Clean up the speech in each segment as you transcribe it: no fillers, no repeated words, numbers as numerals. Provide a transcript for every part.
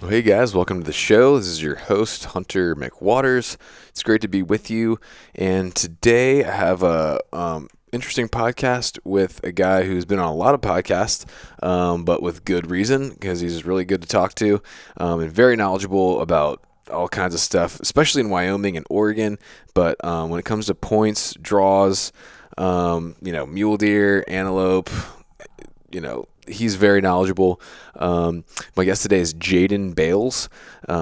Well, hey guys, welcome to the show. This is your host, Hunter McWaters. It's great to be with you. And today I have a interesting podcast with a guy who's been on a lot of podcasts, but with good reason because he's really good to talk to and very knowledgeable about all kinds of stuff, especially in Wyoming and Oregon. But when it comes to points, draws, mule deer, antelope, he's very knowledgeable. My guest today is Jaden Bales.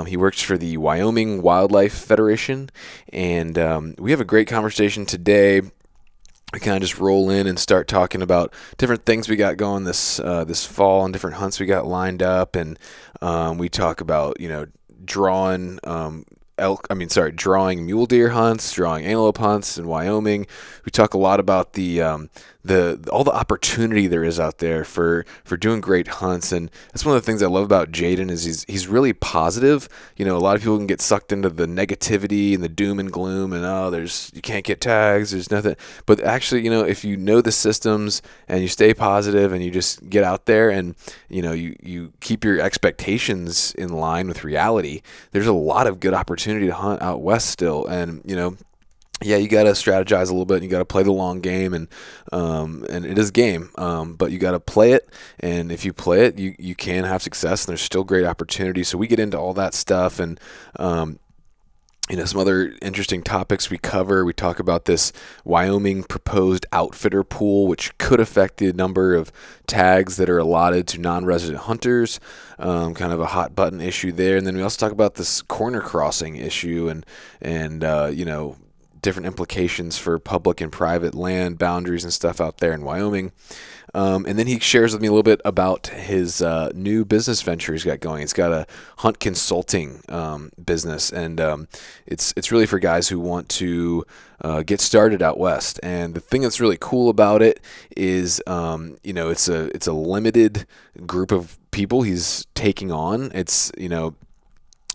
He works for the Wyoming Wildlife Federation, and we have a great conversation today. We kind of just roll in and start talking about different things we got going this fall and different hunts we got lined up, and we talk about drawing drawing mule deer hunts, drawing antelope hunts in Wyoming. We talk a lot about all the opportunity there is out there for doing great hunts, and that's one of the things I love about Jaden is he's really positive. A lot of people can get sucked into the negativity and the doom and gloom, and you can't get tags, there's nothing. But actually, if you know the systems and you stay positive and you just get out there and you keep your expectations in line with reality, there's a lot of good opportunity to hunt out west still, and yeah, you got to strategize a little bit, and you got to play the long game, and it is a game, but you got to play it, and if you play it, you can have success, and there's still great opportunities. So we get into all that stuff, and some other interesting topics we cover. We talk about this Wyoming proposed outfitter pool, which could affect the number of tags that are allotted to non-resident hunters, kind of a hot button issue there. And then we also talk about this corner crossing issue and different implications for public and private land boundaries and stuff out there in Wyoming. And then he shares with me a little bit about his new business venture he's got going. He's got a hunt consulting business, and it's really for guys who want to get started out west. And the thing that's really cool about it is, it's a limited group of people he's taking on.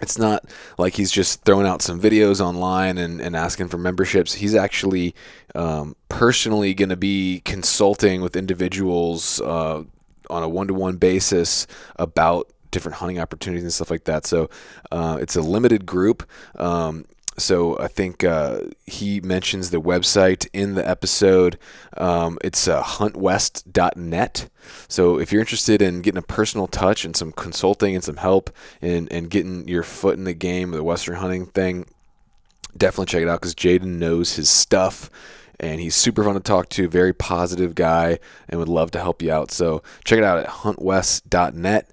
It's not like he's just throwing out some videos online and asking for memberships. He's actually personally going to be consulting with individuals on a one-to-one basis about different hunting opportunities and stuff like that. So it's a limited group. So I think he mentions the website in the episode. It's huntwest.net. So if you're interested in getting a personal touch and some consulting and some help and getting your foot in the game of the Western hunting thing, definitely check it out because Jaden knows his stuff. And he's super fun to talk to, very positive guy, and would love to help you out. So check it out at huntwest.net.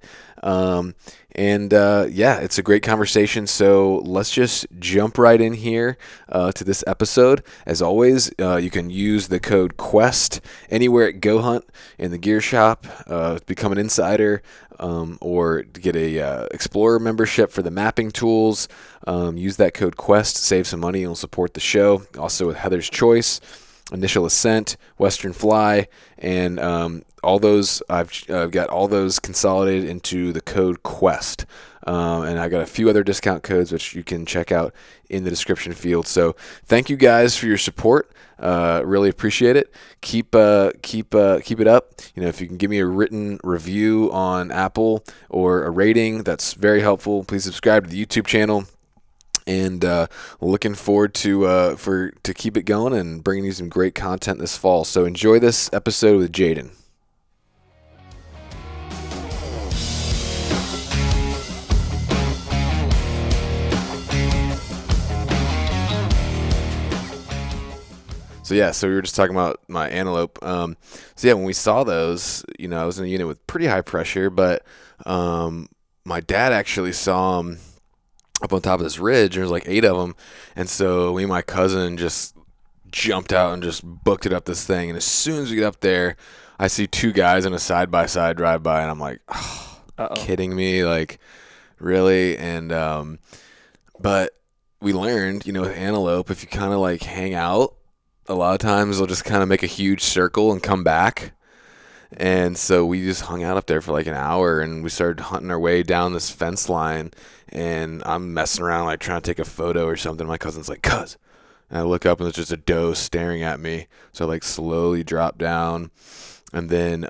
It's a great conversation. So let's just jump right in here to this episode. As always, you can use the code QUEST anywhere at Go Hunt in the gear shop to become an insider, or to get a Explorer membership for the mapping tools. Use that code QUEST, save some money, and will support the show. Also with Heather's Choice, Initial Ascent, Western Fly, and all those. I've got all those consolidated into the code QUEST, and I got a few other discount codes which you can check out in the description field. So thank you guys for your support. Really appreciate it. Keep it up. If you can give me a written review on Apple or a rating, that's very helpful. Please subscribe to the YouTube channel. And looking forward to keep it going and bringing you some great content this fall. So enjoy this episode with Jaden. So we were just talking about my antelope. When we saw those, I was in a unit with pretty high pressure, but my dad actually saw them up on top of this ridge. There's like 8 of them, and so me and my cousin just jumped out and just booked it up this thing. And as soon as we get up there, I see 2 guys in a side-by-side drive by, and I'm like, kidding me? Like, really? And but we learned, with antelope, if you kind of like hang out, a lot of times they'll just kind of make a huge circle and come back. And so we just hung out up there for like an hour, and we started hunting our way down this fence line, and I'm messing around like trying to take a photo or something. My cousin's like, "Cuz," and I look up and it's just a doe staring at me. So I like slowly drop down, and then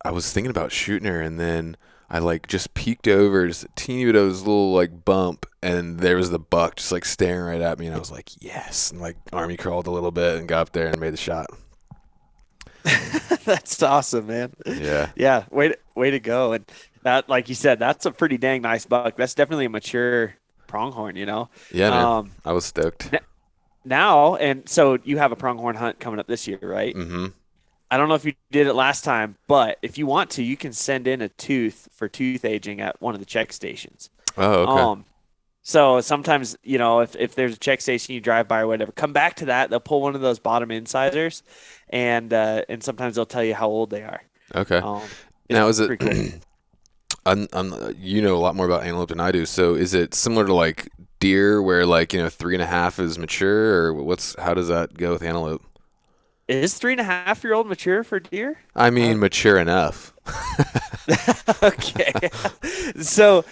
I was thinking about shooting her, and then I like just peeked over, just a teeny bit of this little like bump, and there was the buck just like staring right at me, and I was like, yes, and like army crawled a little bit and got up there and made the shot. That's awesome, man. Yeah, Yeah, way to go. And that, like you said, that's a pretty dang nice buck. That's definitely a mature pronghorn, you know. yeah, man, Um, I was stoked. n- Now, and so you have a pronghorn hunt coming up this year, right? Mm-hmm. I don't know if you did it last time, but if you want to, you can send in a tooth for tooth aging at one of the check stations. Oh, okay. Um, so sometimes, if there's a check station you drive by or whatever, come back to that. They'll pull one of those bottom incisors, and sometimes they'll tell you how old they are. Okay. It's Now, is it? pretty cool. You know a lot more about antelope than I do. So, is it similar to like deer, where like 3.5 is mature, or how does that go with antelope? Is 3.5-year-old mature for deer? I mean, mature enough. Okay. So,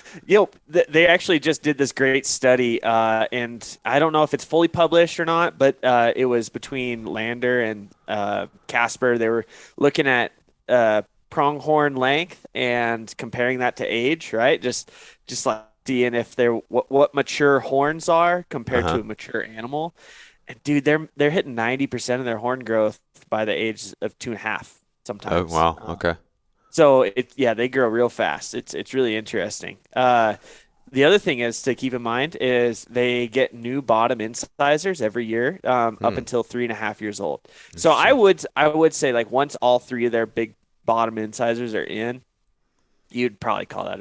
they actually just did this great study, and I don't know if it's fully published or not, but it was between Lander and Casper. They were looking at pronghorn length and comparing that to age, right? Just like seeing if they're what mature horns are compared to Uh-huh. a mature animal. And dude, they're hitting 90% of their horn growth by the age of 2.5 Oh, sometimes. wow. Okay. So yeah, they grow real fast. It's really interesting. The other thing is to keep in mind is they get new bottom incisors every year, up Hmm. until 3.5 years old. So I Interesting. would I would say like once all three of their big bottom incisors are in, you'd probably call that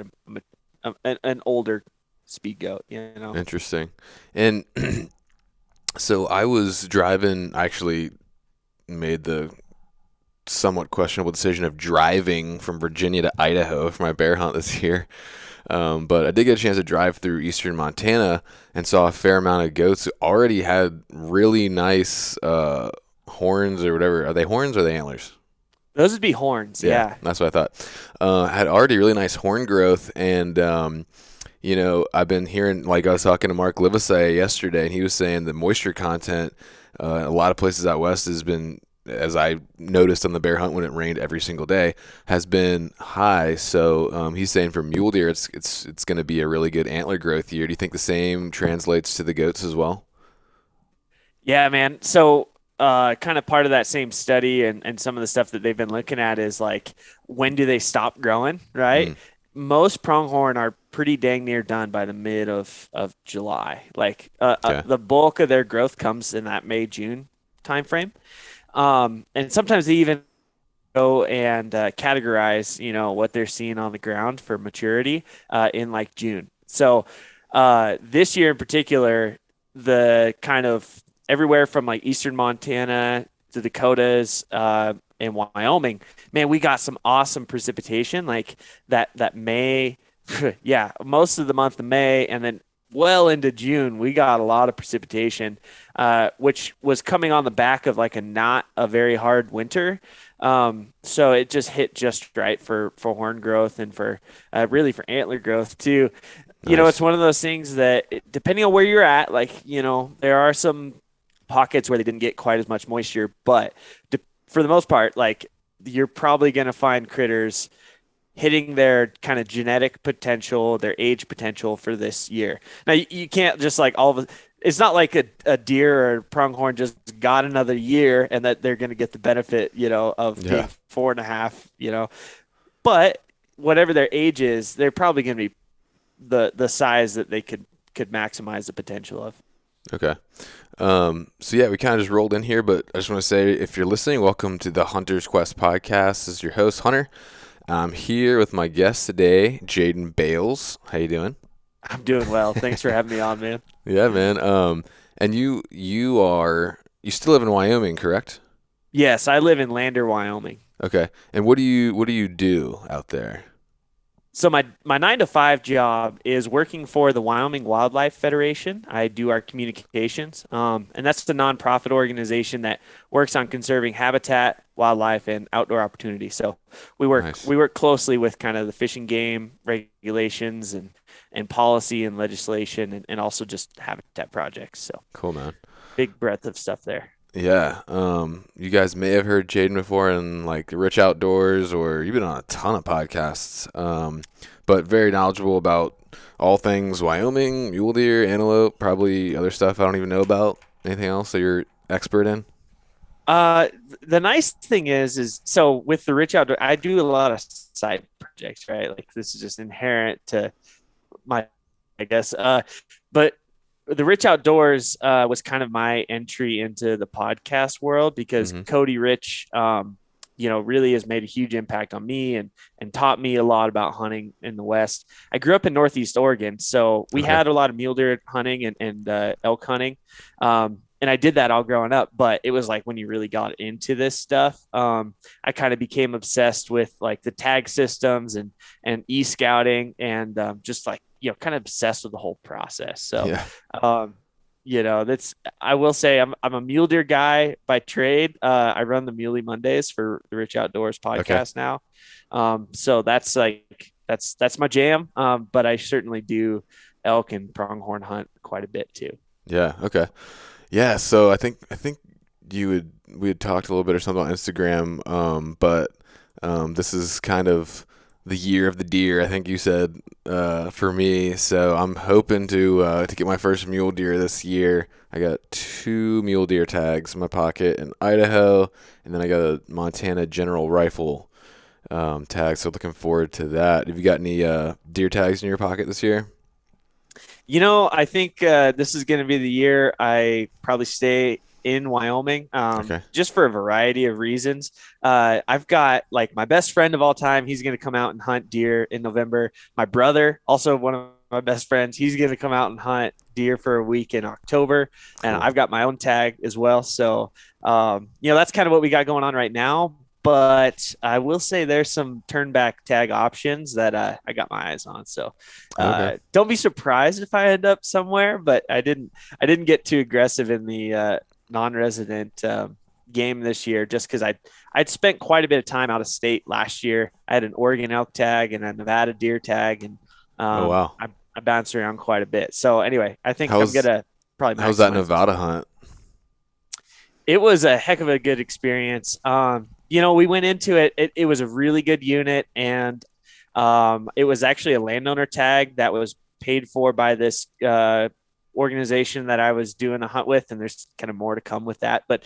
an older speed goat. You know. Interesting. And so I was driving, I actually made the somewhat questionable decision of driving from Virginia to Idaho for my bear hunt this year. But I did get a chance to drive through eastern Montana and saw a fair amount of goats who already had really nice horns or whatever. Are they horns or are they antlers? Those would be horns. Yeah, Yeah. that's what I thought. Had already really nice horn growth, and I've been hearing, like I was talking to Mark Livesay yesterday, and he was saying the moisture content in a lot of places out west has been, as I noticed on the bear hunt when it rained every single day, has been high. So he's saying for mule deer, it's going to be a really good antler growth year. Do you think the same translates to the goats as well? Yeah, man. So, kind of part of that same study and some of the stuff that they've been looking at is like, when do they stop growing, right? Mm, Most pronghorn are pretty dang near done by the mid of July. Like, okay. the bulk of their growth comes in that May, June timeframe. And sometimes they even go and categorize, what they're seeing on the ground for maturity in like June. So this year in particular, the kind of everywhere from like eastern Montana to Dakotas and Wyoming, man, we got some awesome precipitation like that May. Yeah, most of the month of May, and then well into June, we got a lot of precipitation, which was coming on the back of like a not a very hard winter. So it just hit just right for horn growth and for really for antler growth too. It's Nice. one of those things that depending on where you're at, like, there are some pockets where they didn't get quite as much moisture, but for the most part, like you're probably going to find critters hitting their kind of genetic potential, their age potential for this year. Now, you can't just like all of it. It's not like a deer or a pronghorn just got another year and that they're going to get the benefit, of being Yeah. 4.5. But whatever their age is, they're probably going to be the size that they could maximize the potential of. Okay. So yeah, we kind of just rolled in here, but I just want to say, if you're listening, welcome to the Hunter's Quest podcast. This is your host, Hunter. I'm here with my guest today, Jaden Bales. How you doing? I'm doing well. Thanks for having me on, man. Yeah, man. And you still live in Wyoming, correct? Yes, I live in Lander, Wyoming. Okay. And what do you do out there? So my 9 to 5 job is working for the Wyoming Wildlife Federation. I do our communications, and that's the nonprofit organization that works on conserving habitat, wildlife, and outdoor opportunities. So we work Nice. we work closely with kind of the fish and game regulations and policy and legislation and also just habitat projects. So Cool, man. big breadth of stuff there. Yeah. You guys may have heard Jaden before in like Rich Outdoors, or you've been on a ton of podcasts. But very knowledgeable about all things Wyoming, mule deer, antelope, probably other stuff I don't even know about. Anything else that you're expert in? Uh, the nice thing is so with the Rich Outdoor, I do a lot of side projects, right? Like this is just inherent to my, I guess. But the Rich Outdoors was kind of my entry into the podcast world because Mm-hmm. Cody Rich, really has made a huge impact on me and taught me a lot about hunting in the West. I grew up in Northeast Oregon, so we Okay. had a lot of mule deer hunting and elk hunting. And I did that all growing up, but it was like when you really got into this stuff, I kind of became obsessed with like the tag systems and e-scouting and just like kind of obsessed with the whole process. So, Yeah. um, that's I will say I'm a mule deer guy by trade. I run the Muley Mondays for the Rich Outdoors Okay. podcast now. So that's my jam. But I certainly do elk and pronghorn hunt quite a bit too. Yeah. Okay. Yeah. So I think we had talked a little bit or something on Instagram. But this is kind of the year of the deer, I think you said, for me. So I'm hoping to get my first mule deer this year. I got 2 mule deer tags in my pocket in Idaho, and then I got a Montana General Rifle tag. So looking forward to that. Have you got any deer tags in your pocket this year? I think this is going to be the year I probably stay in Wyoming, Okay. just for a variety of reasons. I've got like my best friend of all time. He's going to come out and hunt deer in November. My brother, also one of my best friends, he's going to come out and hunt deer for a week in October. And Cool. I've got my own tag as well. So, that's kind of what we got going on right now. But I will say there's some turn back tag options that I got my eyes on. So Okay. don't be surprised if I end up somewhere. But I didn't get too aggressive in the non-resident game this year just because I'd spent quite a bit of time out of state last year. I had an Oregon elk tag and a Nevada deer tag, and Oh wow. I bounced around quite a bit. So anyway, I think I'm How's gonna probably how's that maximize this Nevada one. hunt? It was a heck of a good experience. We went into it. It was a really good unit, and it was actually a landowner tag that was paid for by this organization that I was doing a hunt with, and there's kind of more to come with that. But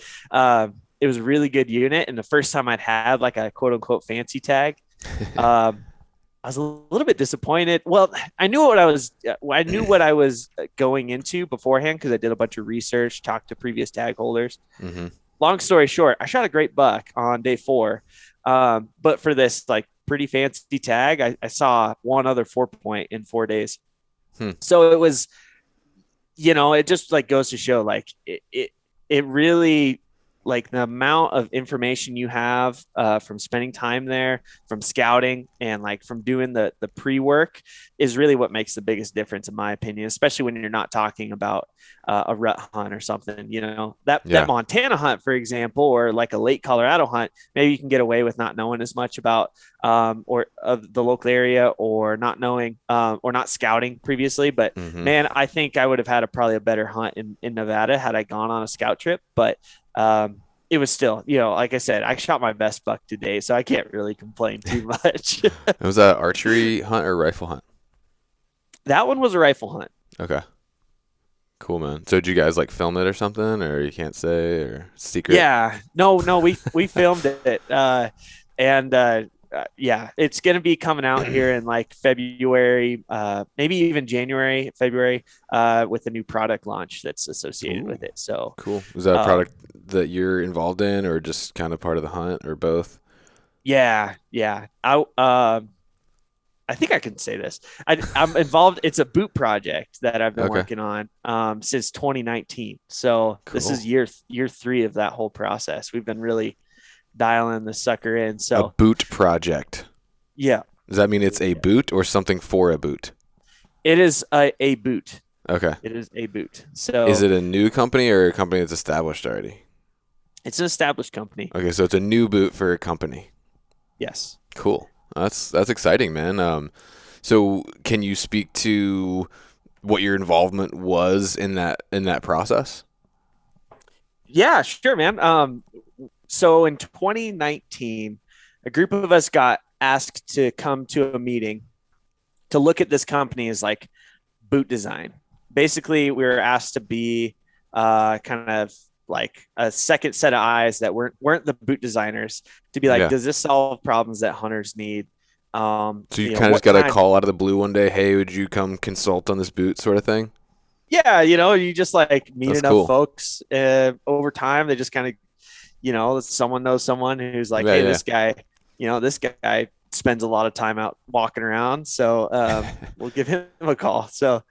it was a really good unit, and the first time I'd had like a quote unquote fancy tag. Um, I was a little bit disappointed. Well, I knew what I was going into beforehand because I did a bunch of research, talked to previous tag holders. Mm-hmm. Long story short, I shot a great buck on day 4. But for this like pretty fancy tag, I saw one other 4-point in 4 days. Hmm. So it was, it just like goes to show like it really like the amount of information you have from spending time there, from scouting and like from doing the pre-work is really what makes the biggest difference in my opinion, especially when you're not talking about a rut hunt or something, that Yeah. Montana hunt, for example, or like a late Colorado hunt, maybe you can get away with not knowing as much about or of the local area or not knowing or not scouting previously. But Mm-hmm. man, I think I would have had probably a better hunt in Nevada had I gone on a scout trip. But it was still, like I said, I shot my best buck today, so I can't really complain too much. Was that archery hunt or rifle hunt? That one was a rifle hunt. Okay. Cool, man. So did you guys like film it or something, or you can't say, or secret? Yeah, no, we filmed it, and yeah, it's gonna be coming out here in like February, maybe even January, February, with a new product launch that's associated Ooh, with it. So, cool. Was that a um, product that you're involved in, or just kind of part of the hunt, or both? yeah, I think I can say this. I'm involved. It's a boot project that I've been Okay. working on since 2019. So this Cool. is year 3 of that whole process. We've been really dialing the sucker in. A So boot project. yeah, Does that mean it's a boot or something for a boot? it is a boot. Okay. It is a boot. Is So it a new company or a company that's established already? it's an established company. Okay, so it's a new boot for a company. Yes. Cool. That's exciting, man. So can you speak to what your involvement was in that process? Yeah, sure, man. So in 2019, a group of us got asked to come to a meeting to look at this company as like boot design. Basically, we were asked to be kind of like a second set of eyes that weren't the boot designers to be like, Yeah. does this solve problems that hunters need? So you You know, kind of just what got a kind? call out of the blue one day. Hey, would you come consult on this boot sort of thing? Yeah, you just like meet That's enough cool. folks over time. They just kind of, someone knows someone who's like, Yeah, hey, yeah. this guy spends a lot of time out walking around, so we'll give him a call. So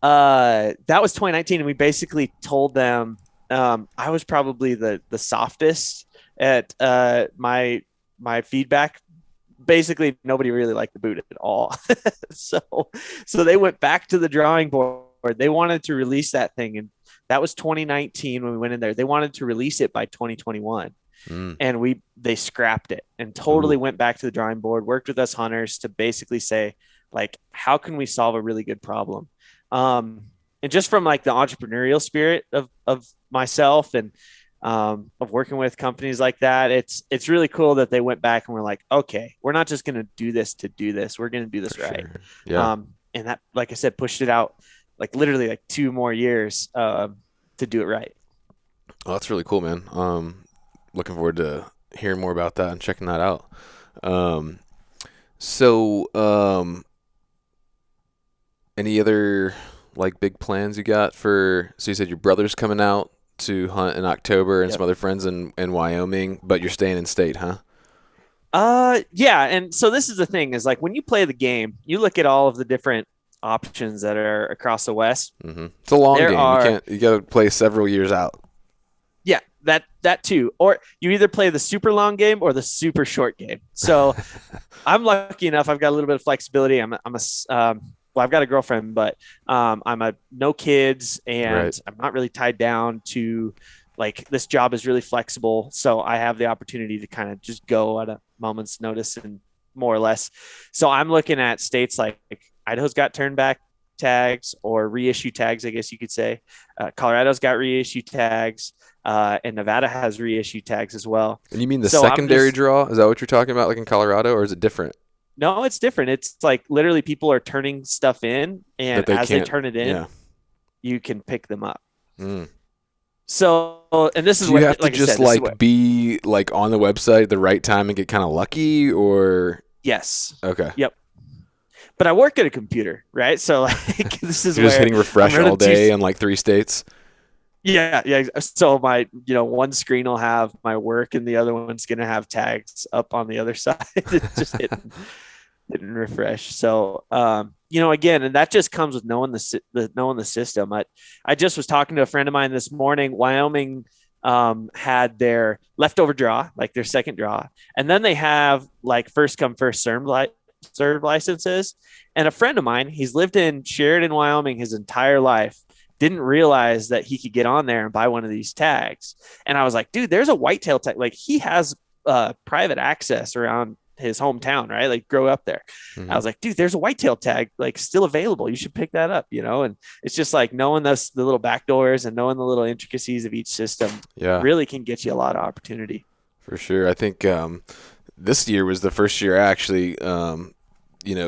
that was 2019, and we basically told them I was probably the softest at my feedback. Basically, nobody really liked the boot at all. so so they went back to the drawing board. They wanted to release that thing, and that was 2019 when we went in there. They wanted to release it by 2021, Mm. and they scrapped it and totally Ooh, went back to the drawing board. Worked with us hunters to basically say, like, how can we solve a really good problem? And just from like the entrepreneurial spirit of myself and of working with companies like that, it's really cool that they went back and were like, okay, we're not just going to do this to do this. We're going to do for this right. sure. Yeah. And that, like I said, pushed it out like literally like 2 more years to do it right. Well, that's really cool, man. Looking forward to hearing more about that and checking that out. Um, so, any other like big plans you got for? So you said your brother's coming out to hunt in October, and some Yep. other friends in Wyoming, but you're staying in state, huh? Yeah, and so this is the thing is like when you play the game, you look at all of the different options that are across the West. It's a long There game. You are, can't. You got to play several years out. yeah, that too. Or you either play the super long game or the super short game. So I'm lucky enough. I've got a little bit of flexibility. Well, I've got a girlfriend, but I'm a no kids, Right. and I'm not really tied down to like this job is really flexible. So I have the opportunity to kind of just go at a moment's notice and more or less. So I'm looking at states like Idaho's got turn back tags or reissue tags, I guess you could say. Colorado's got reissue tags, and Nevada has reissue tags as well. And you mean the So I'm secondary just draw? Is that what you're talking about, like in Colorado, or is it different? No, it's different. It's like literally people are turning stuff in, That and they as they can't. turn it in, Yeah. you can pick them up. Mm. So, and this is Do you what, have to like I said, just this is what, like be like on the website at the right time and get kind of lucky, or yes, okay? yep. But I work at a computer, right? So, like, this is You're just where hitting I'm refresh all running two. day in like 3 states. Yeah, yeah. So my, one screen will have my work, and the other one's gonna have tags up on the other side. It's just hitting refresh. So, again, and that just comes with knowing knowing the system. I just was talking to a friend of mine this morning. Wyoming had their leftover draw, like their second draw, and then they have like first come first serve licenses. And a friend of mine, he's lived in Sheridan, Wyoming, his entire life. Didn't realize that he could get on there and buy one of these tags. And I was like, dude, there's a whitetail tag. Like he has private access around his hometown, right? Like grow up there. I Hmm. was like, dude, there's a whitetail tag like still available. You should pick that up, And it's just like knowing the little back doors and knowing the little intricacies of each system Yeah, really can get you a lot of opportunity. for sure. I think this year was the first year I actually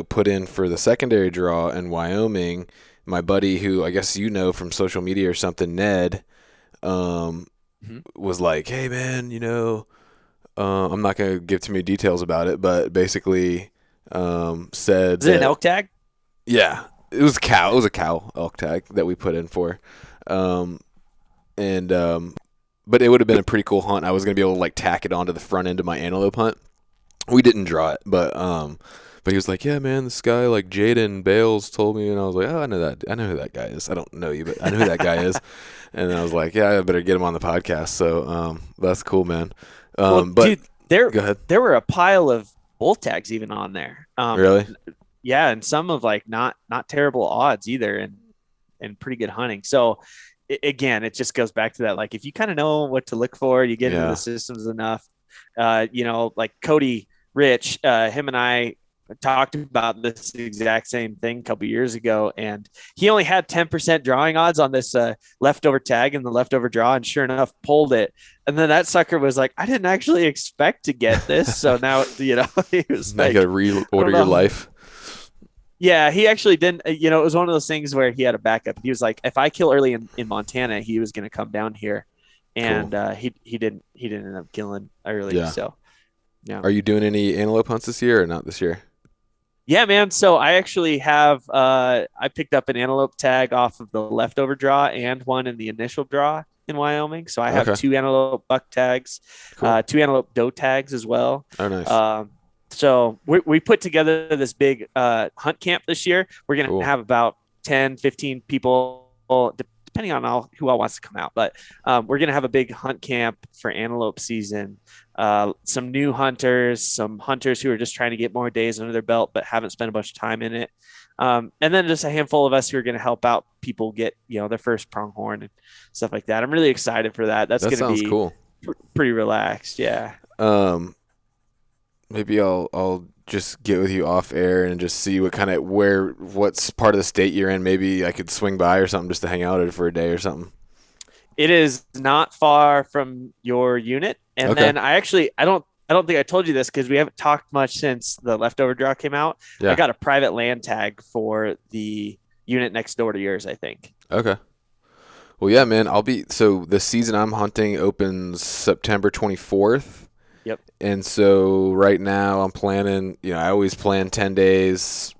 put in for the secondary draw in Wyoming. My buddy, who I guess you know from social media or something, Ned, um, Mhm. was like, "Hey, man, I'm not gonna give too many details about it, but basically said Is it an that elk tag? yeah, it was a cow. It was a cow elk tag that we put in for, um, and but it would have been a pretty cool hunt. I was gonna be able to like tack it onto the front end of my antelope hunt. We didn't draw it, but he was like, "Yeah, man, this guy like Jaden Bales told me," and I was like, "Oh, I know that. I know who that guy is. I don't know you, but I know who that guy is." And I was like, "Yeah, I better get him on the podcast." So that's cool, man. Well, But dude, there go ahead. there were a pile of bull tags even on there. Really? Yeah, and some of like not terrible odds either, and pretty good hunting. So again, it just goes back to that. Like if you kind of know what to look for, you get into the Yeah. systems enough. Like Cody Rich, him and I talked about this exact same thing a couple years ago, and he only had 10% drawing odds on this leftover tag in the leftover draw, and sure enough, pulled it. And then that sucker was like, I didn't actually expect to get this, so now he was Now you like, got to reorder your life. Yeah, he actually didn't. It was one of those things where he had a backup. He was like, if I kill early in Montana, he was going to come down here, and Cool. he didn't end up killing early. Yeah. So yeah. Are you doing any antelope hunts this year or not this year? Yeah, man. So I actually have I picked up an antelope tag off of the leftover draw and one in the initial draw in Wyoming. So I have Okay. 2 antelope buck tags, Cool. 2 antelope doe tags as well. Oh, nice. So we put together this big hunt camp this year. We're going to Cool. have about 10, 15 people, depending on who all wants to come out. But we're going to have a big hunt camp for antelope season. Some new hunters, some hunters who are just trying to get more days under their belt but haven't spent a bunch of time in it. And then just a handful of us who are going to help out people get their first pronghorn and stuff like that. I'm really excited for that. That's That going to sounds be cool. pretty relaxed. Yeah. Maybe I'll just get with you off air and just see what's part of the state you're in. Maybe I could swing by or something just to hang out at it for a day or something. It is not far from your unit. And Okay. then I don't think I told you this because we haven't talked much since the leftover draw came out. Yeah. I got a private land tag for the unit next door to yours, I think. Okay. Well, yeah, man. So the season I'm hunting opens September 24th. Yep. And so right now I'm planning, I always plan 10 days.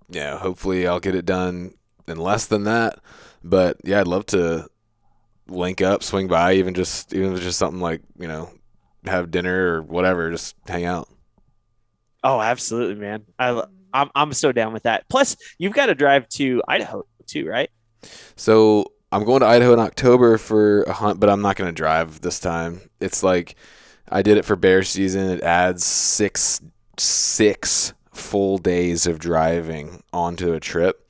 Yeah, hopefully I'll get it done in less than that. But yeah, I'd love to link up, swing by, even if it's just something like, have dinner or whatever, just hang out. Oh, absolutely, man. I'm so down with that. Plus, you've got to drive to Idaho too, right? So I'm going to Idaho in October for a hunt, but I'm not going to drive this time. It's like I did it for bear season. It adds six full days of driving onto a trip.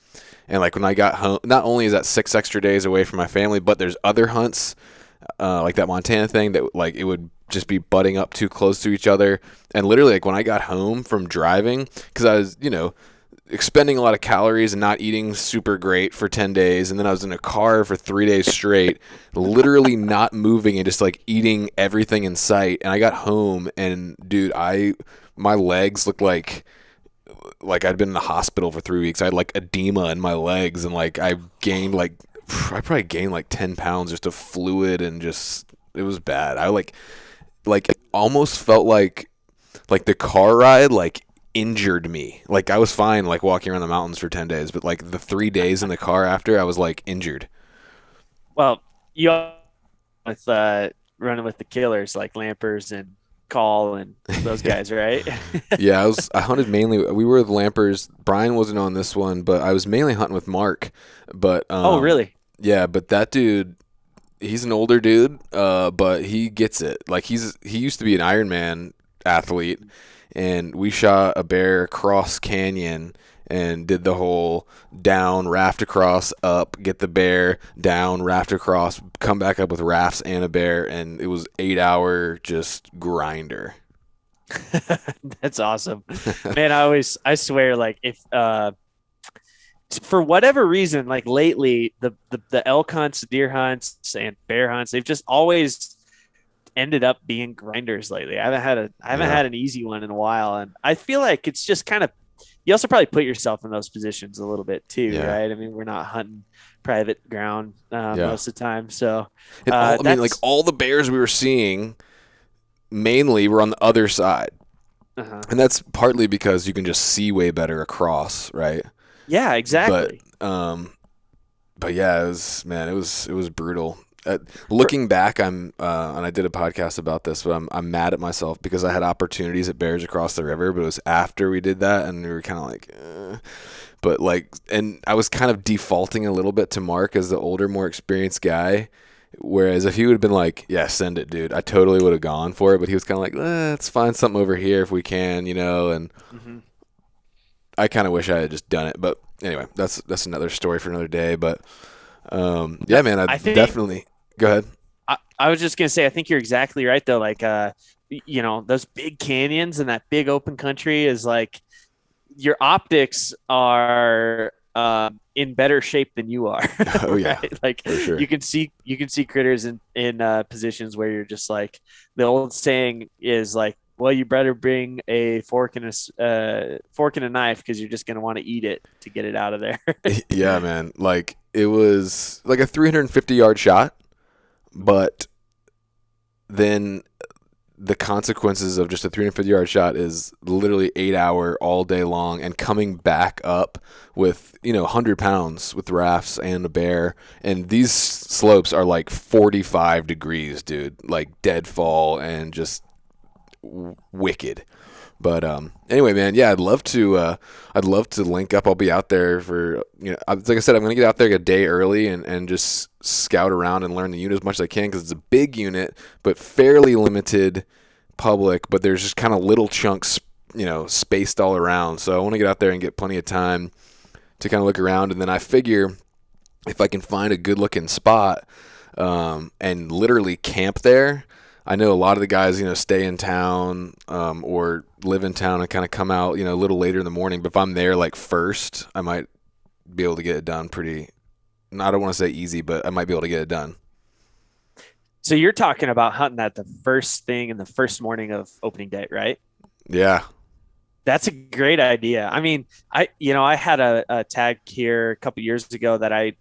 And like when I got home, not only is that 6 extra days away from my family, but there's other hunts like that Montana thing that like it would just be butting up too close to each other. And literally like when I got home from driving, because I was, expending a lot of calories and not eating super great for 10 days. And then I was in a car for 3 days straight, literally not moving and just like eating everything in sight. And I got home and dude, my legs looked like I'd been in the hospital for 3 weeks. I had like edema in my legs and like I probably gained like 10 pounds just of fluid and just, it was bad. I like almost felt like the car ride, like injured me. Like I was fine like walking around the mountains for 10 days, but like the 3 days in the car after I was like injured. Well, you with running with the killers like Lampers and Call and those guys, right? Yeah, I hunted mainly. We were with Lampers. Brian wasn't on this one, but I was mainly hunting with Mark. But Oh, really? Yeah, but that dude, he's an older dude, but he gets it. Like he used to be an Ironman athlete, and we shot a bear across canyon and did the whole down, raft across, up, get the bear, down, raft across, come back up with rafts and a bear, and it was 8-hour just grinder. That's awesome, man. I swear, like if for whatever reason, like lately, the elk hunts, deer hunts, and bear hunts, they've just always ended up being grinders lately. I haven't had an easy one in a while, and I feel like it's just kind of, you also probably put yourself in those positions a little bit too, right? I mean, we're not hunting private ground most of the time, so I mean, like all the bears we were seeing mainly were on the other side, and that's partly because you can just see way better across, right? Yeah, exactly. But yeah, it was brutal. Looking back, and I did a podcast about this, but I'm mad at myself because I had opportunities at bears across the river, but it was after we did that, and we were kind of like, but like, and I was kind of defaulting a little bit to Mark as the older, more experienced guy. Whereas if he would have been like, yeah, send it, dude, I totally would have gone for it. But he was kind of like, let's find something over here if we can, and I kind of wish I had just done it. But anyway, that's another story for another day. But yeah, man, I think, definitely. Go ahead. I was just gonna say, I think you're exactly right though. Like, those big canyons and that big open country is like, your optics are in better shape than you are. Oh yeah, right? Like for sure. you can see critters in positions where you're just like, the old saying is like, well, you better bring a fork and a knife because you're just gonna want to eat it to get it out of there. Yeah, man. Like it was like a 350-yard shot, but then the consequences of just a 350-yard shot is literally 8 hour all day long, and coming back up with 100 pounds with rafts and a bear, and these slopes are like 45 degrees, dude, like deadfall and just wicked. But anyway, man, yeah, I'd love to link up. I'll be out there for like I said, I'm gonna get out there a day early and just scout around and learn the unit as much as I can, because it's a big unit but fairly limited public. But there's just kind of little chunks, spaced all around. So I want to get out there and get plenty of time to kind of look around, and then I figure if I can find a good looking spot and literally camp there. I know a lot of the guys, stay in town or live in town and kind of come out, a little later in the morning. But if I'm there like first, I might be able to get it done pretty. I don't want to say easy, but I might be able to get it done. So you're talking about hunting at the first thing in the first morning of opening day, right? Yeah. That's a great idea. I mean, I had a tag here a couple years ago that I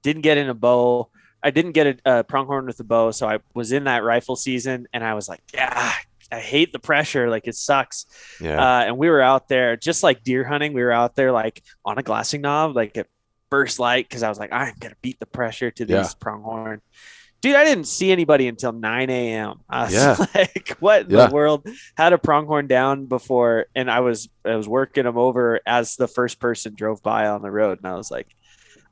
didn't get in a bow. I didn't get a pronghorn with a bow, so I was in that rifle season, and I was like, yeah, I hate the pressure. Like, it sucks. Yeah. And we were out there just like deer hunting. We were out there like on a glassing knob, like at first light, because I was like, I'm gonna beat the pressure to these pronghorn. Dude, I didn't see anybody until 9 a.m. I was like, what in the world? Had a pronghorn down before, and I was working them over as the first person drove by on the road, and I was like,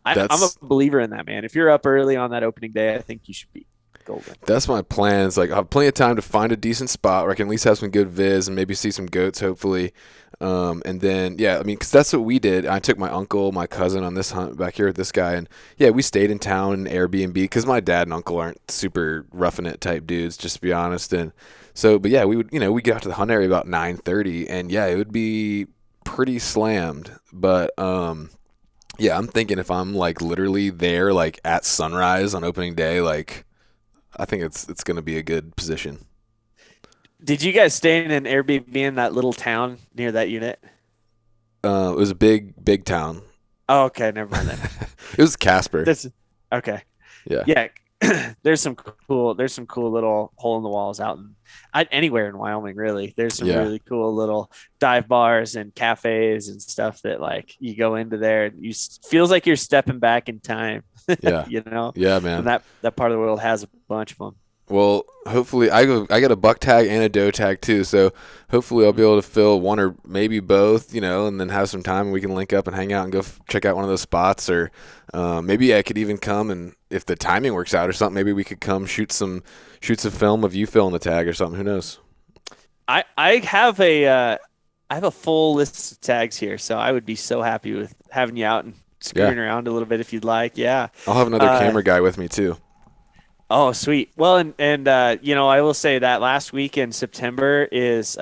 I'm a believer in that, man. If you're up early on that opening day, I think you should be golden. That's my plan. It's like I have plenty of time to find a decent spot where I can at least have some good viz and maybe see some goats, hopefully. And then, because that's what we did. I took my uncle, my cousin on this hunt back here with this guy. And, we stayed in town in Airbnb because my dad and uncle aren't super roughing it type dudes, just to be honest. And so, but, we would, we get out to the hunt area about 9:30. And, it would be pretty slammed. But, I'm thinking if I'm like literally there like at sunrise on opening day, like I think it's going to be a good position. Did you guys stay in an Airbnb in that little town near that unit? It was a big town. Oh, okay, never mind that. It was Casper. Okay. Yeah. Yeah. There's some cool little hole in the walls out anywhere in Wyoming, really. There's some really cool little dive bars and cafes and stuff that like you go into there and feels like you're stepping back in time. Yeah. Yeah, man. And that part of the world has a bunch of them. Well, hopefully I got a buck tag and a doe tag too, so hopefully I'll be able to fill one or maybe both, and then have some time and we can link up and hang out and go check out one of those spots, or maybe I could even come, and if the timing works out or something, maybe we could come shoot some film of you filling the tag or something. Who knows? I have a full list of tags here, so I would be so happy with having you out and screwing around a little bit if you'd like. Yeah, I'll have another camera guy with me too. Oh, sweet. Well, and I will say that last week in September is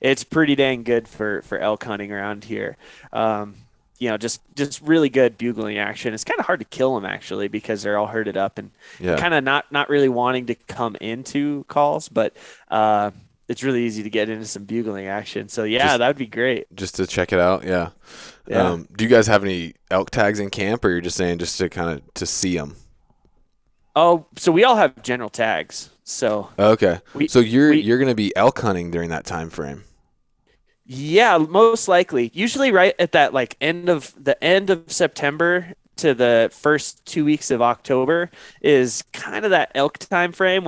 it's pretty dang good for elk hunting around here. Just really good bugling action. It's kind of hard to kill them actually because they're all herded up and kind of not really wanting to come into calls, but it's really easy to get into some bugling action. So that would be great. Just to check it out. Yeah. Do you guys have any elk tags in camp, or you're just saying just to kind of to see them? Oh, so we all have general tags. So okay, so you're going to be elk hunting during that time frame. Yeah, most likely. Usually, right at that like end of September to the first 2 weeks of October is kind of that elk time frame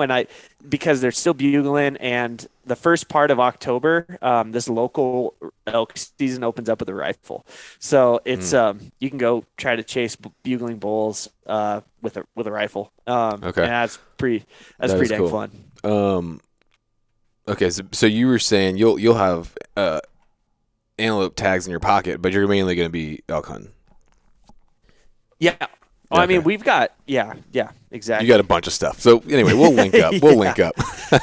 because they're still bugling, and the first part of October, this local elk season opens up with a rifle. So it's you can go try to chase bugling bulls with a rifle. Okay, and that's pretty dang cool. Fun. Okay, so you were saying you'll have antelope tags in your pocket, but you're mainly going to be elk hunting. Yeah. Well, okay. I mean, we've got exactly. You got a bunch of stuff. So anyway, we'll link up. We'll link up.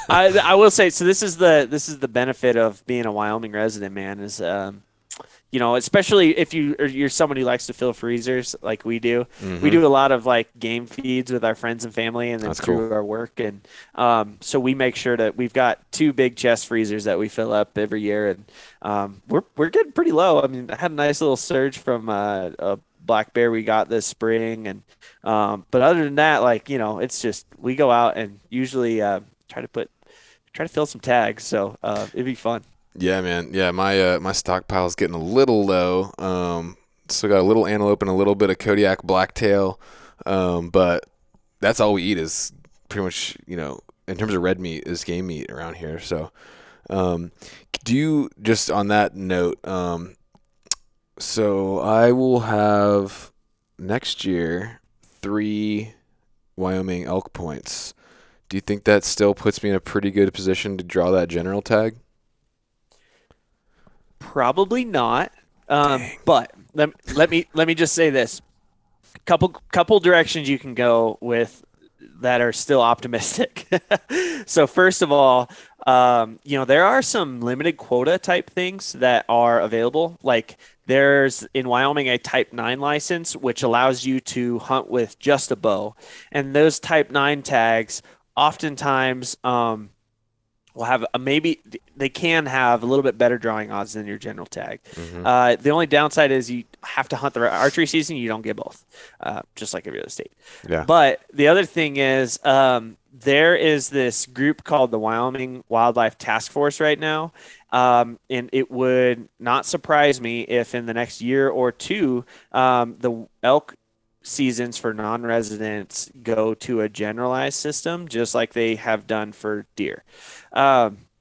I will say, so this is the benefit of being a Wyoming resident, man, is especially if you're someone who likes to fill freezers like we do. We Mm-hmm. do a lot of like game feeds with our friends and family, and then That's cool. through our work, and so we make sure that we've got two big chest freezers that we fill up every year, and we're getting pretty low. I mean, I had a nice little surge from a black bear we got this spring, and but other than that, like it's just we go out and usually try to fill some tags, so it'd be fun. Yeah, man. Yeah, my stockpile's getting a little low. Still got a little antelope and a little bit of Kodiak blacktail. But that's all we eat is pretty much, in terms of red meat is game meat around here. So, do you just on that note, so I will have next year 3 Wyoming elk points. Do you think that still puts me in a pretty good position to draw that general tag? Probably not. Dang. But let me just say this: couple directions you can go with that are still optimistic. So first of all, there are some limited quota type things that are available. Like there's in Wyoming a Type 9 license, which allows you to hunt with just a bow, and those Type 9 tags oftentimes will have maybe they can have a little bit better drawing odds than your general tag. Mm-hmm. The only downside is you have to hunt the archery season. You don't get both, just like every other state. Yeah. But the other thing is there is this group called the Wyoming Wildlife Task Force right now. And it would not surprise me if in the next year or two, the elk seasons for non-residents go to a generalized system, just like they have done for deer.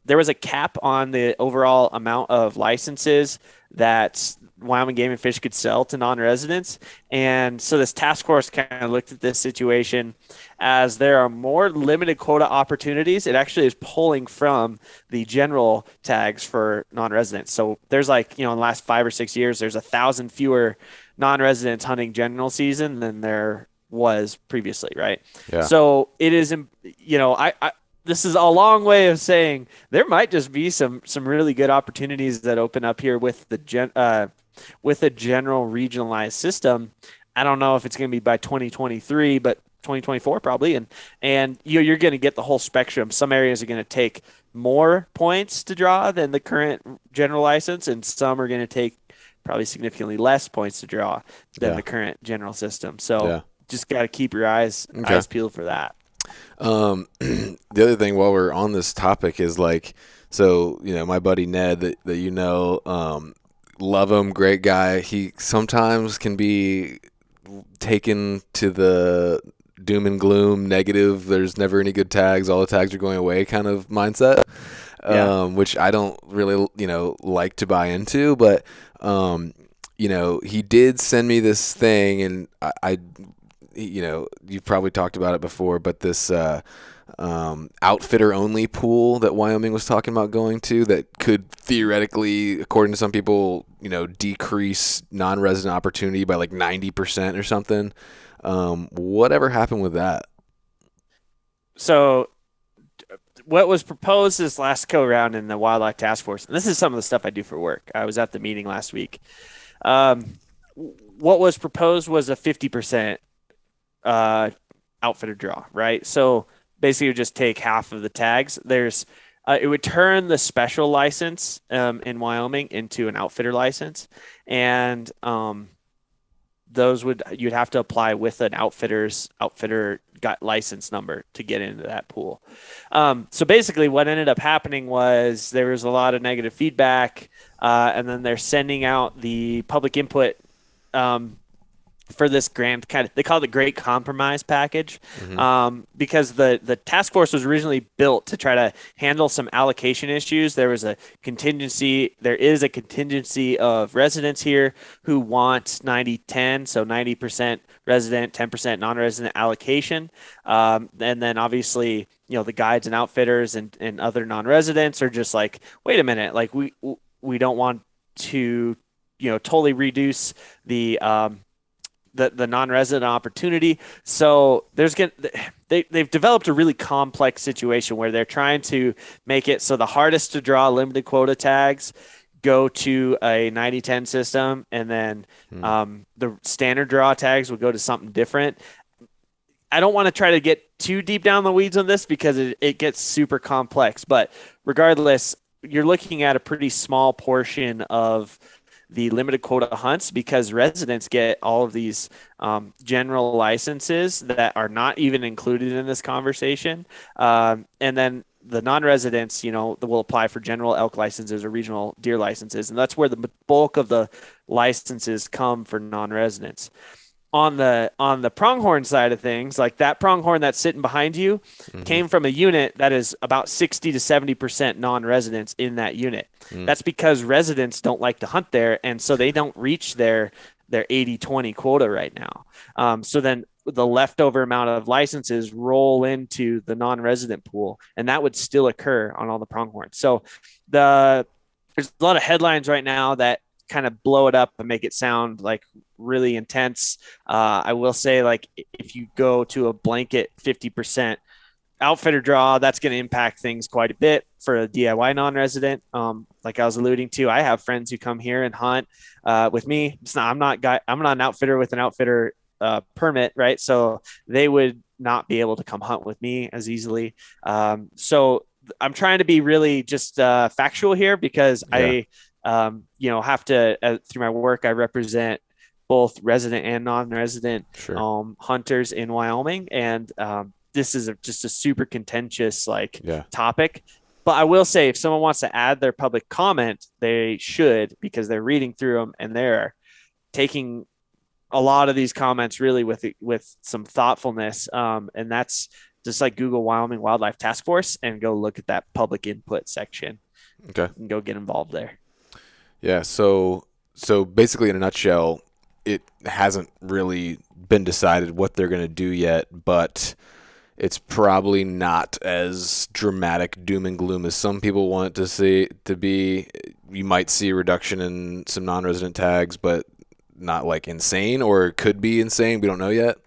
There was a cap on the overall amount of licenses that Wyoming Game and Fish could sell to non-residents. And so this task force kind of looked at this situation as there are more limited quota opportunities. It actually is pulling from the general tags for non-residents. So there's in the last 5 or 6 years, there's 1,000 fewer non-residents hunting general season than there was previously, right? Yeah. So it is, I this is a long way of saying there might just be some really good opportunities that open up here with with a general regionalized system. I don't know if it's going to be by 2023, but 2024 probably, and you're going to get the whole spectrum. Some areas are going to take more points to draw than the current general license, and some are going to take probably significantly less points to draw than the current general system. So just got to keep your eyes peeled for that. The other thing while we're on this topic is my buddy Ned that love him, great guy. He sometimes can be taken to the doom and gloom, negative, there's never any good tags, all the tags are going away kind of mindset, which I don't really, like to buy into. But, he did send me this thing, and I you've probably talked about it before, but this outfitter only pool that Wyoming was talking about going to that could theoretically, according to some people, decrease non-resident opportunity by 90% or something. Whatever happened with that? So what was proposed this last go round in the Wildlife Task Force, and this is some of the stuff I do for work. I was at the meeting last week. What was proposed was a 50% outfitter draw, right? So basically, you would just take half of the tags. It would turn the special license in Wyoming into an outfitter license, and you'd have to apply with an outfitter got license number to get into that pool. So basically, what ended up happening was there was a lot of negative feedback, and then they're sending out the public input for this grand they call it the Great Compromise package, because the task force was originally built to try to handle some allocation issues. There is a contingency of residents here who want 90-10, so 90% resident, 10% non-resident allocation. And then obviously, the guides and outfitters and other non-residents are just like, wait a minute, we don't want to, totally reduce the non-resident opportunity. So they've developed a really complex situation where they're trying to make it so the hardest to draw limited quota tags go to a 90-10 system, and then the standard draw tags would go to something different. I don't want to try to get too deep down the weeds on this because it gets super complex. But regardless, you're looking at a pretty small portion of the limited quota hunts because residents get all of these general licenses that are not even included in this conversation. And then the non-residents, will apply for general elk licenses or regional deer licenses. And that's where the bulk of the licenses come for non-residents. On the pronghorn side of things, like that pronghorn that's sitting behind you came from a unit that is about 60 to 70% non-residents in that unit. That's because residents don't like to hunt there, and so they don't reach their 80-20 quota right now. So then the leftover amount of licenses roll into the non-resident pool, and that would still occur on all the pronghorns. So there's a lot of headlines right now that kind of blow it up and make it sound like really intense. I will say, like, if you go to a blanket 50% outfitter draw, that's going to impact things quite a bit for a DIY non-resident. Like I was alluding to, I have friends who come here and hunt with me. I'm not an outfitter with an outfitter permit, right? So they would not be able to come hunt with me as easily. So I'm trying to be really just factual here because I have to, through my work, I represent both resident and non-resident hunters in Wyoming. And this is just a super contentious topic. But I will say, if someone wants to add their public comment, they should, because they're reading through them and they're taking a lot of these comments really with some thoughtfulness. And that's just like Google Wyoming Wildlife Task Force and go look at that public input section. Okay. And go get involved there. Yeah. So basically, in a nutshell, it hasn't really been decided what they're going to do yet, but it's probably not as dramatic doom and gloom as some people want to see it to be. You might see a reduction in some non-resident tags, but not like insane, or it could be insane. We don't know yet.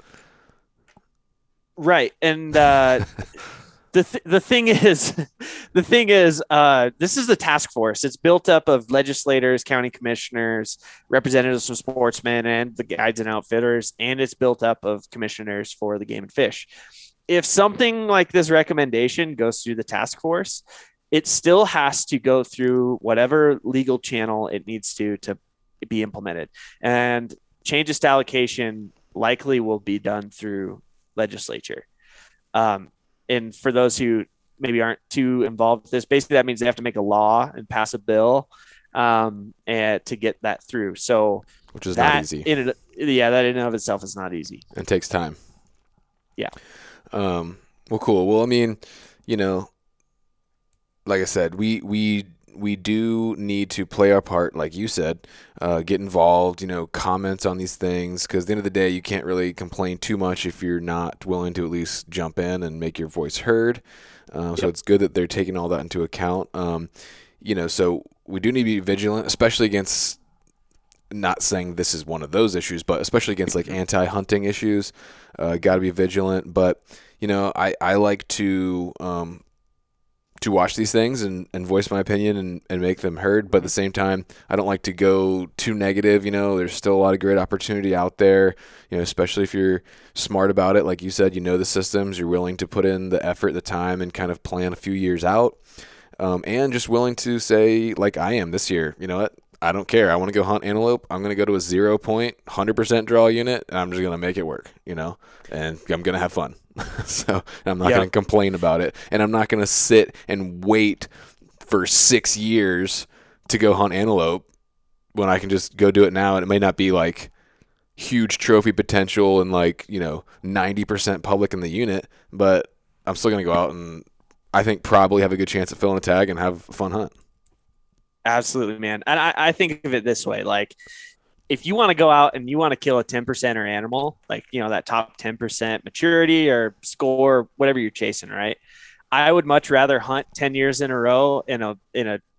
Right. And the thing is, this is the task force. It's built up of legislators, county commissioners, representatives from sportsmen, and the guides and outfitters, and it's built up of commissioners for the game and fish. If something like this recommendation goes through the task force, it still has to go through whatever legal channel it needs to be implemented. And changes to allocation likely will be done through legislature. And for those who maybe aren't too involved with this, basically that means they have to make a law and pass a bill and to get that through. So, which is not easy. That in and of itself is not easy. It takes time. Yeah. Well, cool. Well, I mean, like I said, we do need to play our part, like you said, get involved, comment on these things, because at the end of the day, you can't really complain too much if you're not willing to at least jump in and make your voice heard. So it's good that they're taking all that into account. So we do need to be vigilant, especially against, not saying this is one of those issues, but especially against like anti-hunting issues. Got to be vigilant. But, I like to watch these things and voice my opinion and make them heard. But at the same time, I don't like to go too negative. There's still a lot of great opportunity out there, especially if you're smart about it. Like you said, the systems, you're willing to put in the effort, the time, and kind of plan a few years out. And just willing to say, like I am this year, you know what? I don't care. I want to go hunt antelope. I'm going to go to a 0 point, 100% draw unit, and I'm just going to make it work, and I'm going to have fun. So I'm not going to complain about it. And I'm not going to sit and wait for 6 years to go hunt antelope when I can just go do it now. And it may not be like huge trophy potential and 90% public in the unit, but I'm still going to go out and I think probably have a good chance at filling a tag and have a fun hunt. Absolutely, man. And I think of it this way. Like, if you want to go out and you want to kill a 10% animal, like, that top 10% maturity or score, whatever you're chasing, right? I would much rather hunt 10 years in a row in a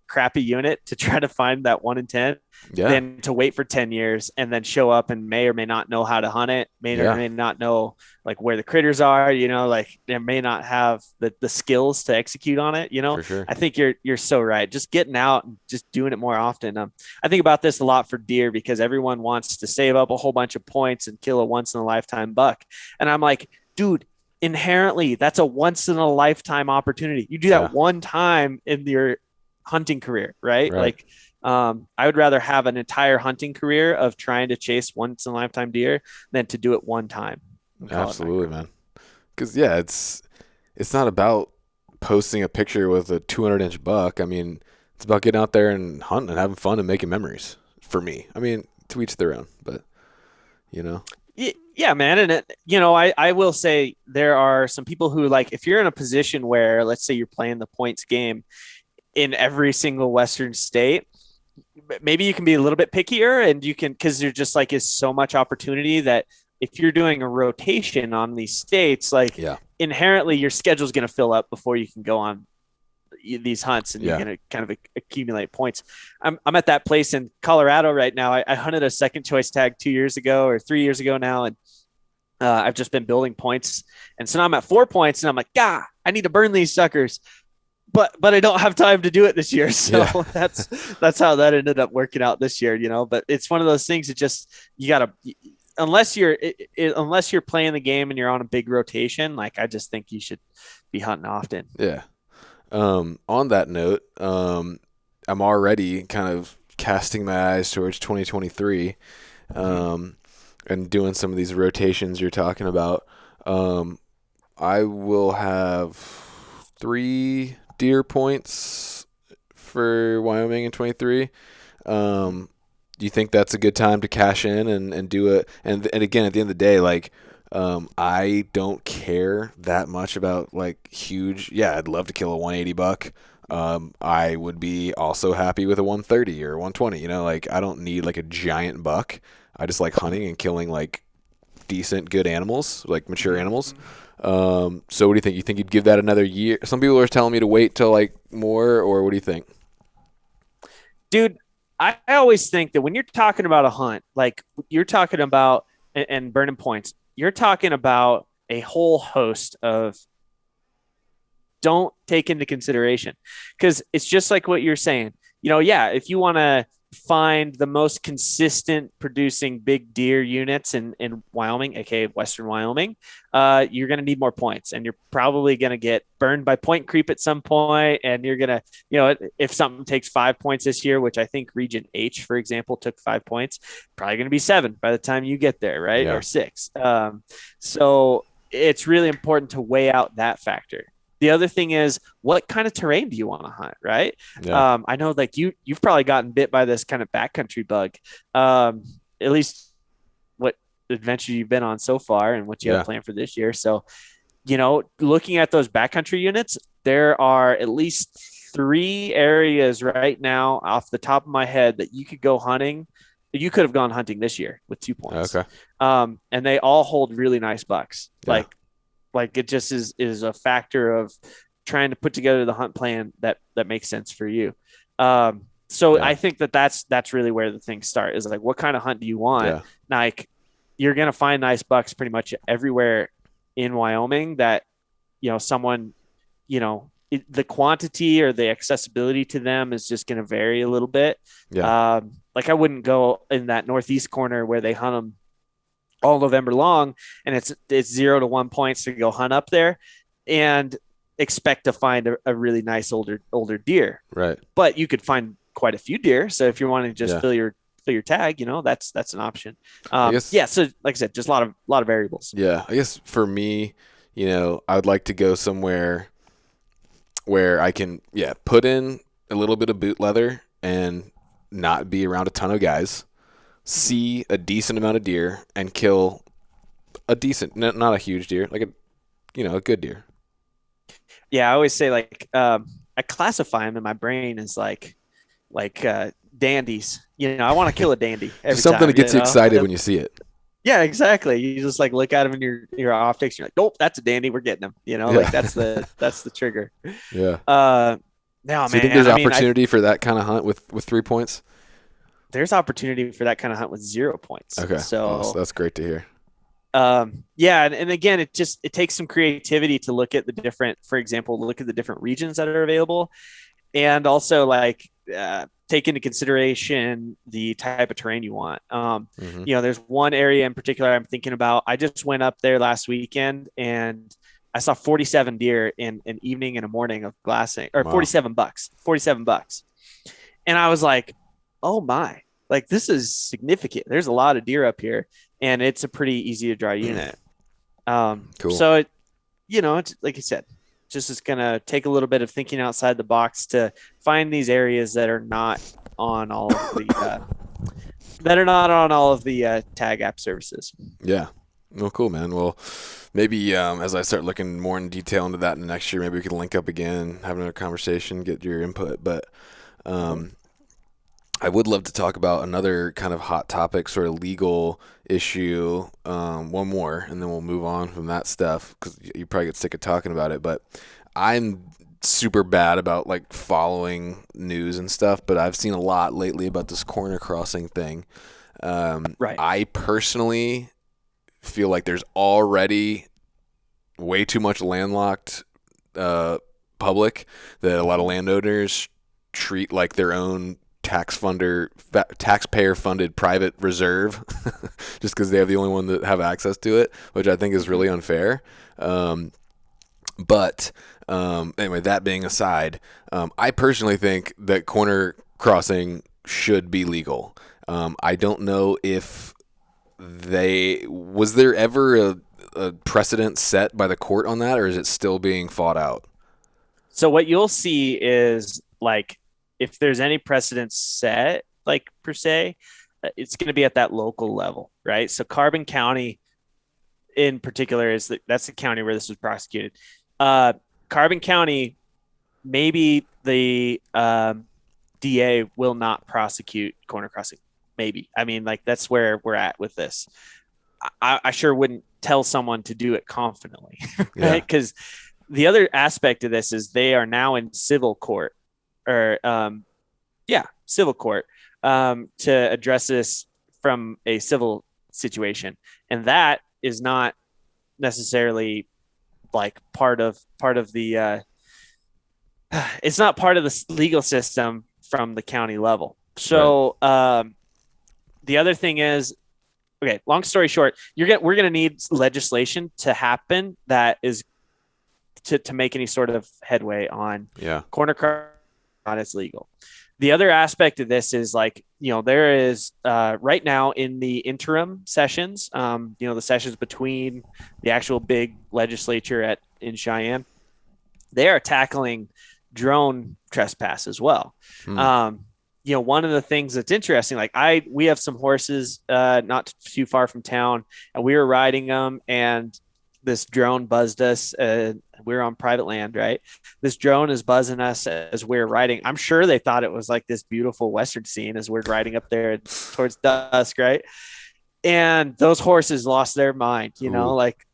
crappy unit to try to find that 1 in 10 than to wait for 10 years and then show up and may or may not know how to hunt it, may or may not know like where the critters are, like they may not have the skills to execute on it, For sure. I think you're so right. Just getting out and just doing it more often. I think about this a lot for deer because everyone wants to save up a whole bunch of points and kill a once in a lifetime buck. And I'm like, dude, inherently that's a once in a lifetime opportunity. You do that one time in your hunting career, right? Like, I would rather have an entire hunting career of trying to chase once in a lifetime deer than to do it one time. Absolutely, man. Because it's not about posting a picture with a 200-inch buck. I mean, it's about getting out there and hunting and having fun and making memories. For me, I mean, to each their own, but Yeah, man. And I will say there are some people who, like, if you're in a position where, let's say you're playing the points game in every single Western state, maybe you can be a little bit pickier and you can, because there just like is so much opportunity that if you're doing a rotation on these states, like inherently your schedule is going to fill up before you can go on these hunts and you're going to kind of accumulate points. I'm at that place in Colorado right now. I hunted a second choice tag 2 years ago or 3 years ago now. And I've just been building points. And so now I'm at 4 points and I'm like, I need to burn these suckers. But I don't have time to do it this year. So that's how that ended up working out this year, but it's one of those things that just, you gotta, unless you're playing the game and you're on a big rotation, like I just think you should be hunting often. Yeah. On that note, I'm already kind of casting my eyes towards 2023, and doing some of these rotations you're talking about. I will have 3 deer points for Wyoming in 23. Do you think that's a good time to cash in and do it? And again, at the end of the day, like, I don't care that much about like huge. Yeah, I'd love to kill a 180 buck. I would be also happy with a 130 or 120. Like I don't need like a giant buck. I just like hunting and killing like decent, good animals, like mature animals. So what do you think? You think you'd give that another year? Some people are telling me to wait till like more, or what do you think? Dude, I always think that when you're talking about a hunt, like you're talking about and burning points, you're talking about a whole host of don't take into consideration, because it's just like what you're saying. If you want to find the most consistent producing big deer units in Wyoming, aka Western Wyoming, you're going to need more points, and you're probably going to get burned by point creep at some point. And you're going to, if something takes 5 points this year, which I think Region H, for example, took 5 points, probably going to be 7 by the time you get there, right? Yeah. Or 6. So it's really important to weigh out that factor. The other thing is, what kind of terrain do you want to hunt, right? Yeah. I know like you've probably gotten bit by this kind of backcountry bug, at least what adventure you've been on so far and what you have planned for this year. So, looking at those backcountry units, there are at least 3 areas right now off the top of my head that you could go hunting. You could have gone hunting this year with 2 points. Okay. And they all hold really nice bucks. Yeah. Like it just is a factor of trying to put together the hunt plan that makes sense for you. I think that's really where the things start, is like, what kind of hunt do you want? Yeah. Like you're going to find nice bucks pretty much everywhere in Wyoming that, someone, the quantity or the accessibility to them is just going to vary a little bit. Yeah. Like I wouldn't go in that northeast corner where they hunt them all November long, and it's 0 to 1 points to go hunt up there and expect to find a really nice older deer. Right. But you could find quite a few deer. So if you're wanting to just fill your tag, that's an option. So like I said, just a lot of variables. Yeah. I guess for me, I would like to go somewhere where I can, put in a little bit of boot leather and not be around a ton of guys, see a decent amount of deer, and kill a decent, not a huge deer, like a good deer. Yeah, I always say like I classify them in my brain as like dandies. I want to kill a dandy every something time, that gets you excited when you see it. Yeah, exactly. You just like look at them in your optics. You're like, nope, that's a dandy. We're getting them. Like that's the trigger. Yeah. No, So you think man. there's I mean, opportunity for that kind of hunt with 3 points? there's opportunity for that kind of hunt with 0 points. Okay. Oh, so So, that's great to hear. yeah, and again, it takes some creativity to look at the different, for example, look at the different regions that are available, and also like take into consideration the type of terrain you want. Hmm. There's one area in particular I'm thinking about. I just went up there last weekend and I saw 47 deer in an evening and a morning of glassing, or Wow. 47 bucks, 47 bucks. And I was like, oh my, like this is significant. There's a lot of deer up here and it's a pretty easy to draw unit. Cool. So it's like I said, just is going to take a little bit of thinking outside the box to find these areas that are not on all of the tag app services. Yeah. Well, cool, man. Well, maybe as I start looking more in detail into that in the next year, maybe we can link up again, have another conversation, get your input. But I would love to talk about another kind of hot topic, sort of legal issue, one more, and then we'll move on from that stuff because you probably get sick of talking about it. But I'm super bad about like following news and stuff, but I've seen a lot lately about this corner crossing thing. Right. I personally feel like there's already way too much landlocked public that a lot of landowners treat like their own taxpayer funded private reserve just because they have the only one that have access to it, which I think is really unfair. But anyway, that being aside, I personally think that corner crossing should be legal. I don't know if was there ever a precedent set by the court on that, or is it still being fought out? So what you'll see is like if there's any precedent set, like per se, it's going to be at that local level, right? So Carbon County, in particular, that's the county where this was prosecuted. Carbon County, maybe the DA will not prosecute corner crossing. Maybe. I mean, like that's where we're at with this. I sure wouldn't tell someone to do it confidently, right? Because the other aspect of this is they are now in civil court or civil court to address this from a civil situation, and that is not necessarily like part of the it's not part of the legal system from the county level. So the other thing is, okay, long story short, we're gonna need legislation to happen that is to make any sort of headway on corner crossing on its legal. The other aspect of this is like, there is right now in the interim sessions, the sessions between the actual big legislature in Cheyenne, they are tackling drone trespass as well. One of the things that's interesting, like we have some horses not too far from town, and we were riding them, and this drone buzzed us. We're on private land, right? This drone is buzzing us as we're riding. I'm sure they thought it was like this beautiful Western scene as we're riding up there towards dusk, right? And those horses lost their mind, like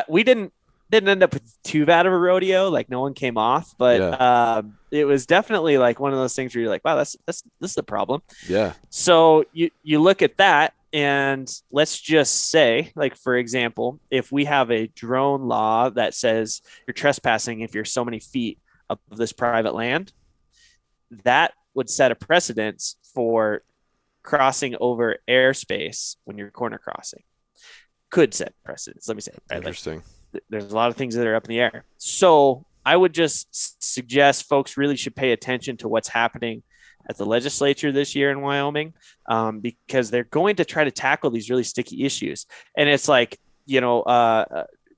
we didn't end up with too bad of a rodeo. Like no one came off, but it was definitely like one of those things where you're like, wow, this is a problem. Yeah. So you look at that, and let's just say, like, for example, if we have a drone law that says you're trespassing if you're so many feet of this private land, that would set a precedence for crossing over airspace when you're corner crossing. Could set precedence, let me say. Right? Interesting. Like, there's a lot of things that are up in the air. So I would just suggest folks really should pay attention to what's happening at the legislature this year in Wyoming, because they're going to try to tackle these really sticky issues. And it's like,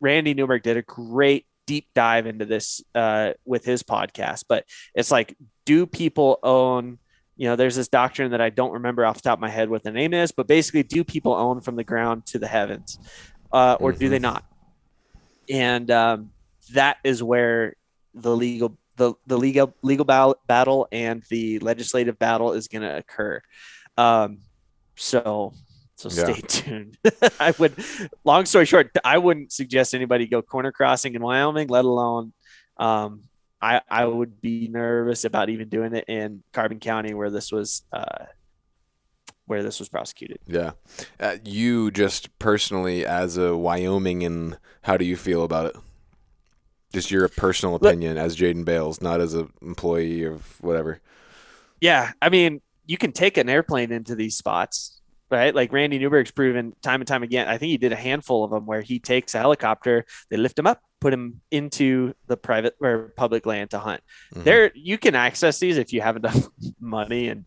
Randy Newberg did a great deep dive into this with his podcast, but it's like, do people own, there's this doctrine that I don't remember off the top of my head what the name is, but basically, do people own from the ground to the heavens, or do they not? And that is where the legal battle and the legislative battle is going to occur. So stay tuned. Long story short, I wouldn't suggest anybody go corner crossing in Wyoming, let alone I would be nervous about even doing it in Carbon County where this was prosecuted. Yeah. You just personally, as a Wyomingan, how do you feel about it? Just your personal Look, opinion as Jaden Bales, not as an employee of whatever. yeah, I mean, you can take an airplane into these spots, right? Like Randy Newberg's proven time and time again. I think he did a handful of them where he takes a helicopter, they lift him up, put him into the private or public land to hunt. Hmm. There, you can access these if you have enough money and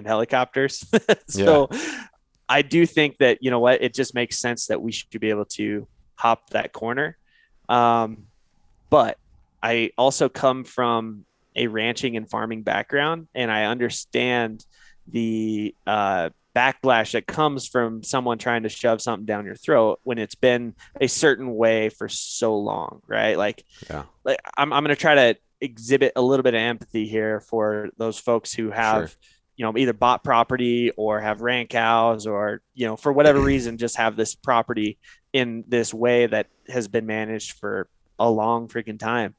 helicopters. Yeah. So I do think that, you know what, it just makes sense that we should be able to hop that corner. Um, but I also come from a ranching and farming background, and I understand the backlash that comes from someone trying to shove something down your throat when it's been a certain way for so long, right? Yeah. Like I'm going to try to exhibit a little bit of empathy here for those folks who Sure. have, you know, either bought property or have ran cows or, you know, for whatever reason, just have this property in this way that has been managed for a long freaking time.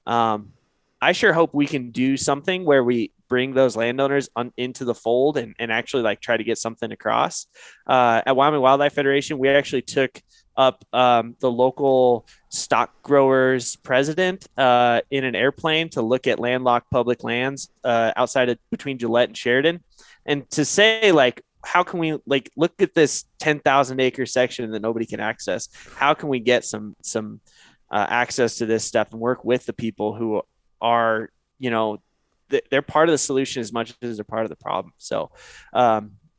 Um, I sure hope we can do something where we bring those landowners into the fold and actually like try to get something across. At Wyoming Wildlife Federation, we actually took up the local stock growers president in an airplane to look at landlocked public lands outside of between Gillette and Sheridan, and to say like, how can we like look at this 10,000 acre section that nobody can access? How can we get some access to this stuff and work with the people who are, you know, they're part of the solution as much as they're part of the problem. So,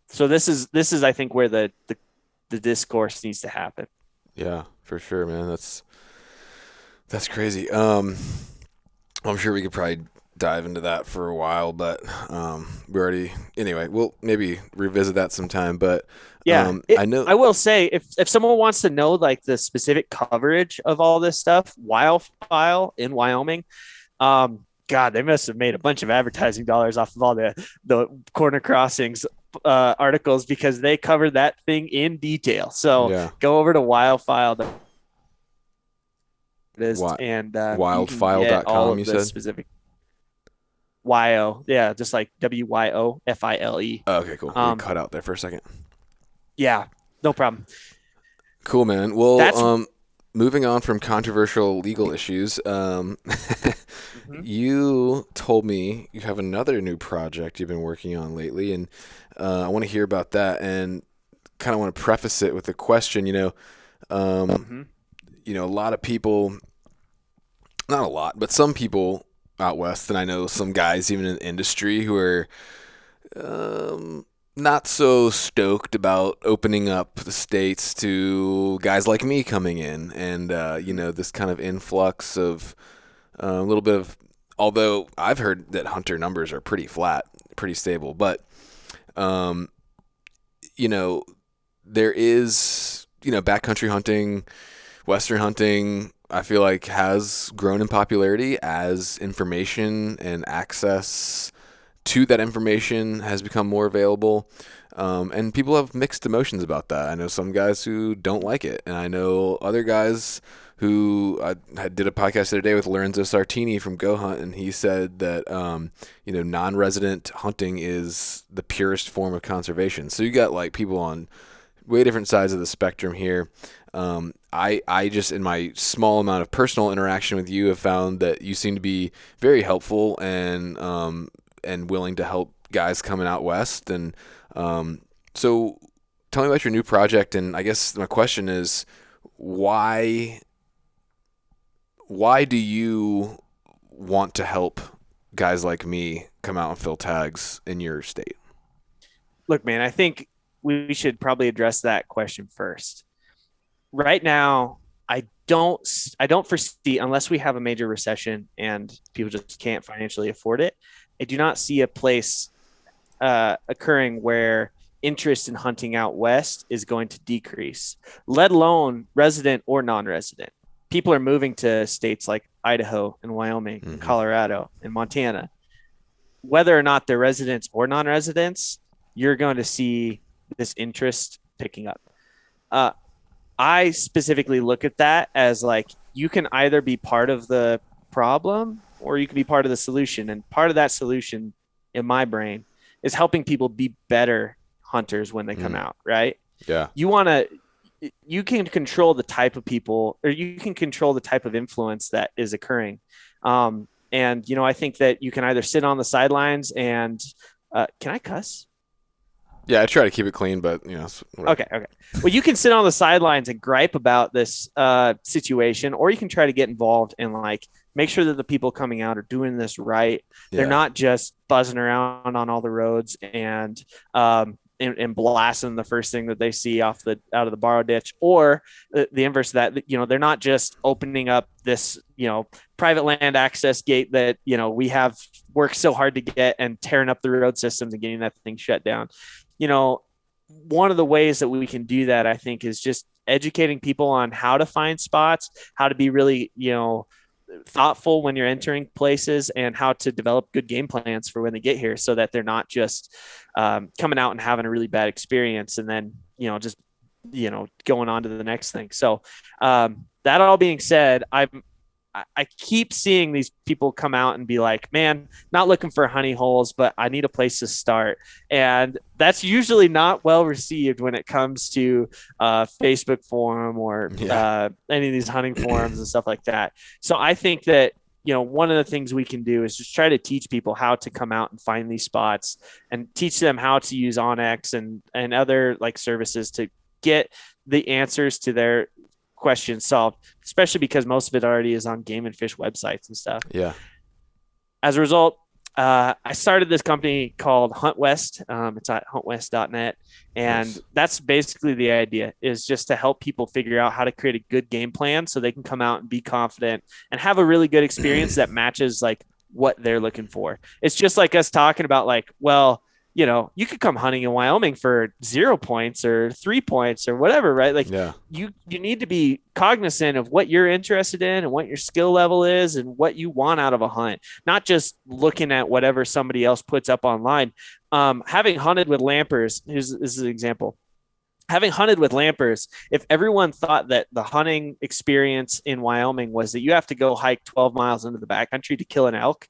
so this is I think where the discourse needs to happen. Yeah, for sure, man. That's crazy. I'm sure we could probably dive into that for a while, but we already anyway. We'll maybe revisit that sometime. But Yeah, I know. I will say if someone wants to know like the specific coverage of all this stuff, Wildfile in Wyoming, God, they must have made a bunch of advertising dollars off of all the corner crossings articles because they covered that thing in detail. So Yeah. go over to Wildfile. It is, Wi- and you can get all Wildfile. You of the said. specific YO. Yeah, just like WYOFILE. Oh, okay, cool. You Um, cut out there for a second. yeah, no problem. Cool, man. Well, That's moving on from controversial legal issues, mhm. you told me you have another new project you've been working on lately, and I want to hear about that. And kind of want to preface it with a question. Um, Mm-hmm. a lot of people, not a lot, but some people out west, and I know some guys even in the industry who are not so stoked about opening up the states to guys like me coming in, and this kind of influx of a little bit of. Although I've heard that hunter numbers are pretty flat, pretty stable, but um, you know, there is backcountry hunting, western hunting. I feel like has grown in popularity as information and access to that information has become more available. And people have mixed emotions about that. I know some guys who don't like it, and I know other guys who I did a podcast the other day with Lorenzo Sartini from Go Hunt, and he said that non-resident hunting is the purest form of conservation. So you got like people on way different sides of the spectrum here. I just, in my small amount of personal interaction with you, have found that you seem to be very helpful and willing to help guys coming out west. And so tell me about your new project. And I guess my question is, why do you want to help guys like me come out and fill tags in your state? Look, man, I think we should probably address that question first. Right now, I don't foresee, unless we have a major recession and people just can't financially afford it, I do not see a place occurring where interest in hunting out west is going to decrease, let alone resident or non-resident. People are moving to states like Idaho and Wyoming and Mm-hmm. Colorado and Montana. Whether or not they're residents or non-residents, you're going to see this interest picking up. Uh, I specifically look at that as like you can either be part of the problem or you can be part of the solution. And part of that solution in my brain is helping people be better hunters when they come out, right? Yeah. You can control the type of people, or you can control the type of influence that is occurring. And, I think that you can either sit on the sidelines and, can I cuss? Yeah, I try to keep it clean, but Okay. Well, you can sit on the sidelines and gripe about this situation, or you can try to get involved and make sure that the people coming out are doing this right. Yeah. They're not just buzzing around on all the roads and blasting the first thing that they see out of the borrow ditch, or the inverse of that. They're not just opening up this private land access gate that we have worked so hard to get and tearing up the road systems and getting that thing shut down. One of the ways that we can do that, I think, is just educating people on how to find spots, how to be really, thoughtful when you're entering places, and how to develop good game plans for when they get here, so that they're not just coming out and having a really bad experience and then, just, going on to the next thing. So that all being said, I keep seeing these people come out and be like, man, not looking for honey holes, but I need a place to start. And that's usually not well received when it comes to Facebook forum or any of these hunting forums and stuff like that. So I think that, one of the things we can do is just try to teach people how to come out and find these spots, and teach them how to use Onyx and other services to get the answers to their questions solved, especially because most of it already is on Game and Fish websites and stuff. Yeah. As a result, I started this company called Hunt West. It's at huntwest.net. And that's basically the idea, is just to help people figure out how to create a good game plan so they can come out and be confident and have a really good experience that matches what they're looking for. It's just like us talking about you could come hunting in Wyoming for 0 points or 3 points or whatever, right? You need to be cognizant of what you're interested in and what your skill level is and what you want out of a hunt, not just looking at whatever somebody else puts up online. Having hunted with lampers, this is an example. Having hunted with lampers, if everyone thought that the hunting experience in Wyoming was that you have to go hike 12 miles into the backcountry to kill an elk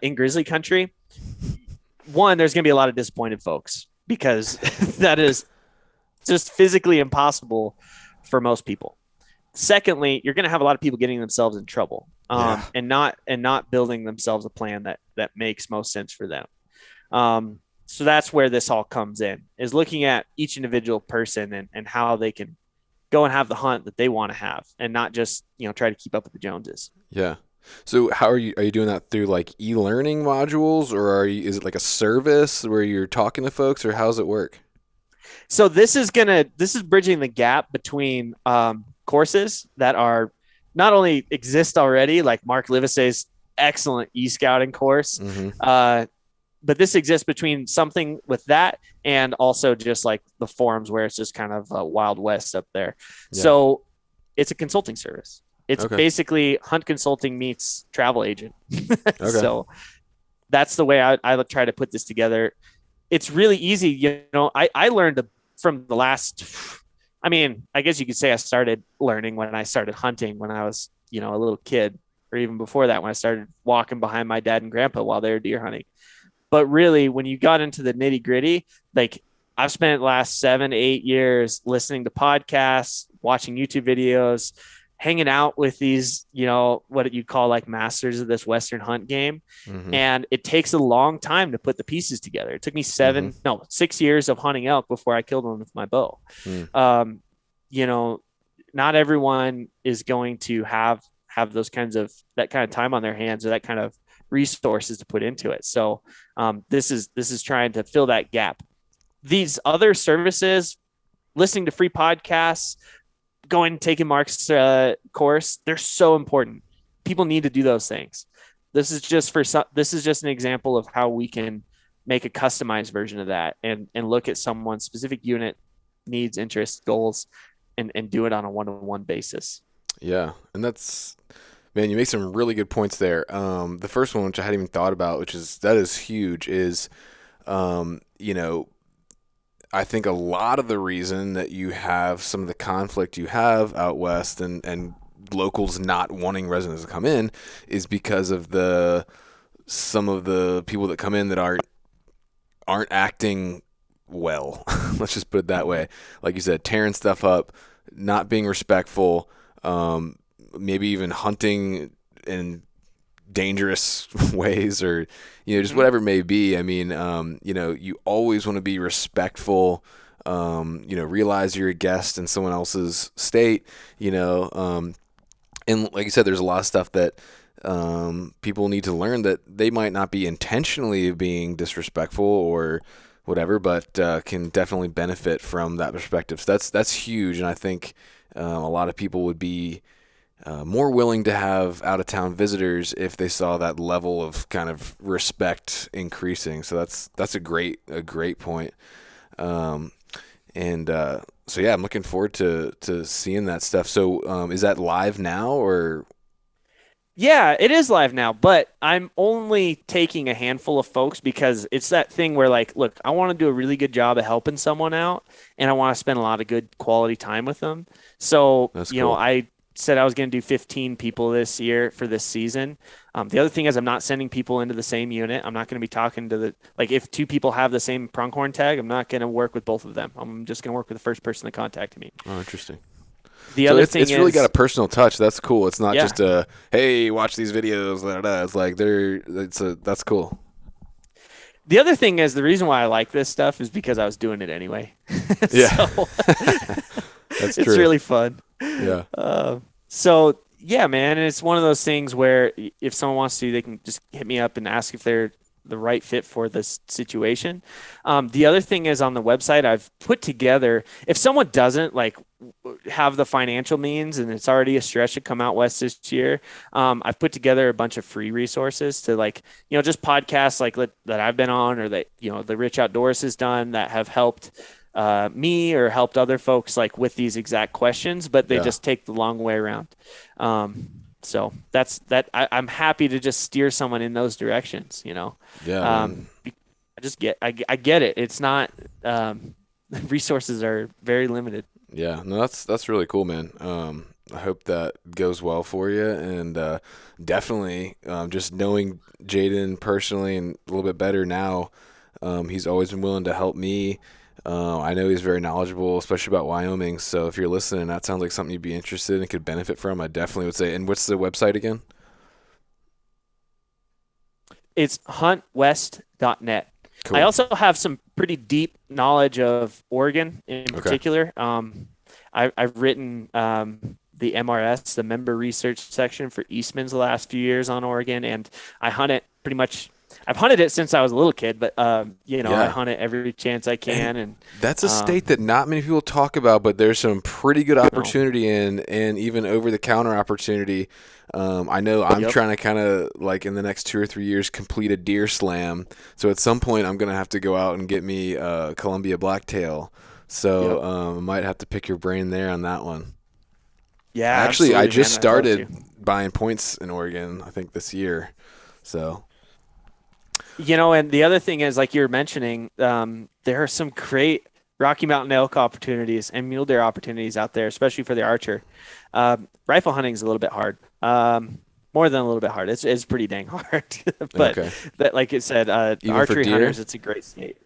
in grizzly country, one, there's going to be a lot of disappointed folks, because that is just physically impossible for most people. Secondly, you're going to have a lot of people getting themselves in trouble and not building themselves a plan that makes most sense for them. So that's where this all comes in, is looking at each individual person and how they can go and have the hunt that they want to have, and not just, try to keep up with the Joneses. Yeah. So how are you doing that through e-learning modules, or is it a service where you're talking to folks, or how's it work? So this is bridging the gap between courses that are not only exist already, like Mark Livesey's excellent e-scouting course, but this exists between something with that and also just the forums where it's just kind of Wild West up there. Yeah. So it's a consulting service. It's basically hunt consulting meets travel agent. So that's the way I try to put this together. It's really easy. I learned from the last, I guess you could say I started learning when I started hunting when I was, a little kid, or even before that, when I started walking behind my dad and grandpa while they were deer hunting. But really, when you got into the nitty gritty, I've spent the last 7-8 years listening to podcasts, watching YouTube videos, hanging out with these, what you call masters of this Western hunt game. And it takes a long time to put the pieces together. It took me 6 years of hunting elk before I killed one with my bow. Not everyone is going to have those that kind of time on their hands, or that kind of resources to put into it. So this is trying to fill that gap. These other services, listening to free podcasts, going and taking Mark's course, they're so important. People need to do those things. This is just an example of how we can make a customized version of that and look at someone's specific unit needs, interests, goals, and do it on a one-on-one basis. Yeah. And man, you make some really good points there. The first one, which I hadn't even thought about, that is huge, is, I think a lot of the reason that you have some of the conflict you have out west and locals not wanting residents to come in is because of some of the people that come in that aren't acting well. Let's just put it that way. Like you said, tearing stuff up, not being respectful, maybe even hunting in dangerous ways, or just whatever it may be. I mean, you always want to be respectful. Realize you're a guest in someone else's state. And like you said, there's a lot of stuff that people need to learn that they might not be intentionally being disrespectful or whatever, but can definitely benefit from that perspective. So that's huge, and I think a lot of people would be more willing to have out-of-town visitors if they saw that level of kind of respect increasing. So that's a great point. So yeah, I'm looking forward to seeing that stuff. So is that live now or? Yeah, it is live now, but I'm only taking a handful of folks because it's that thing where, like, look, I want to do a really good job of helping someone out, and I want to spend a lot of good quality time with them. So, That's cool. I said I was going to do 15 people this year for this season. The other thing is I'm not sending people into the same unit. I'm not going to be talking to if two people have the same pronghorn tag, I'm not going to work with both of them. I'm just going to work with the first person that contacted me. Oh, interesting. The other thing it's is, really got a personal touch. That's cool. It's not Yeah. just hey, watch these videos. Blah, blah, blah. It's like that's cool. The other thing is the reason why I like this stuff is because I was doing it anyway. Yeah. So, That's it's true. really fun. Yeah. So yeah, man, and it's one of those things where if someone wants to, they can just hit me up and ask if they're the right fit for this situation. The other thing is on the website, I've put together, if someone doesn't have the financial means and it's already a stretch to come out west this year, I've put together a bunch of free resources to just podcasts that I've been on, or that, the Rich Outdoors has done, that have helped me or helped other folks with these exact questions, but they just take the long way around. So that's that. I'm happy to just steer someone in those directions. Yeah. I get it. It's not resources are very limited. Yeah. No, that's really cool, man. I hope that goes well for you, and definitely just knowing Jaden personally and a little bit better now, he's always been willing to help me. I know he's very knowledgeable, especially about Wyoming. So if you're listening, that sounds like something you'd be interested in and could benefit from. I definitely would say. And what's the website again? It's huntwest.net. Cool. I also have some pretty deep knowledge of Oregon in particular. I've written the MRS, the member research section for Eastman's the last few years on Oregon, and I hunt it pretty much. I've hunted it since I was a little kid, but I hunt it every chance I can. And that's a state that not many people talk about, but there's some pretty good opportunity in, and even over-the-counter opportunity. I know I'm trying to kind of in the next 2 or 3 years complete a deer slam. So at some point I'm going to have to go out and get me a Columbia blacktail. So I might have to pick your brain there on that one. Yeah, actually, I just started buying points in Oregon, I think this year. So. And the other thing is, like you were mentioning, there are some great Rocky Mountain elk opportunities and mule deer opportunities out there, especially for the archer. Rifle hunting is a little bit hard, more than a little bit hard. It's pretty dang hard. But that, like it said, archery hunters, it's a great state.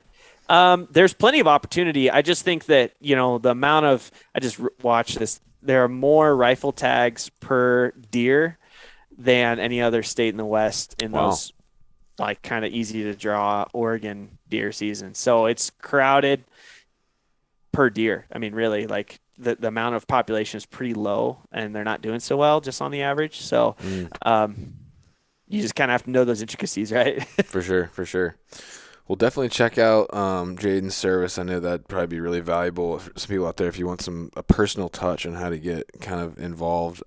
There's plenty of opportunity. I just think that, the amount of – I just watched this. There are more rifle tags per deer than any other state in the West in those – kind of easy to draw Oregon deer season. So it's crowded per deer. I mean, really, the amount of population is pretty low, and they're not doing so well just on the average. So you just kind of have to know those intricacies, right? For sure. Well, definitely check out Jaden's service. I know that'd probably be really valuable for some people out there if you want a personal touch on how to get kind of involved.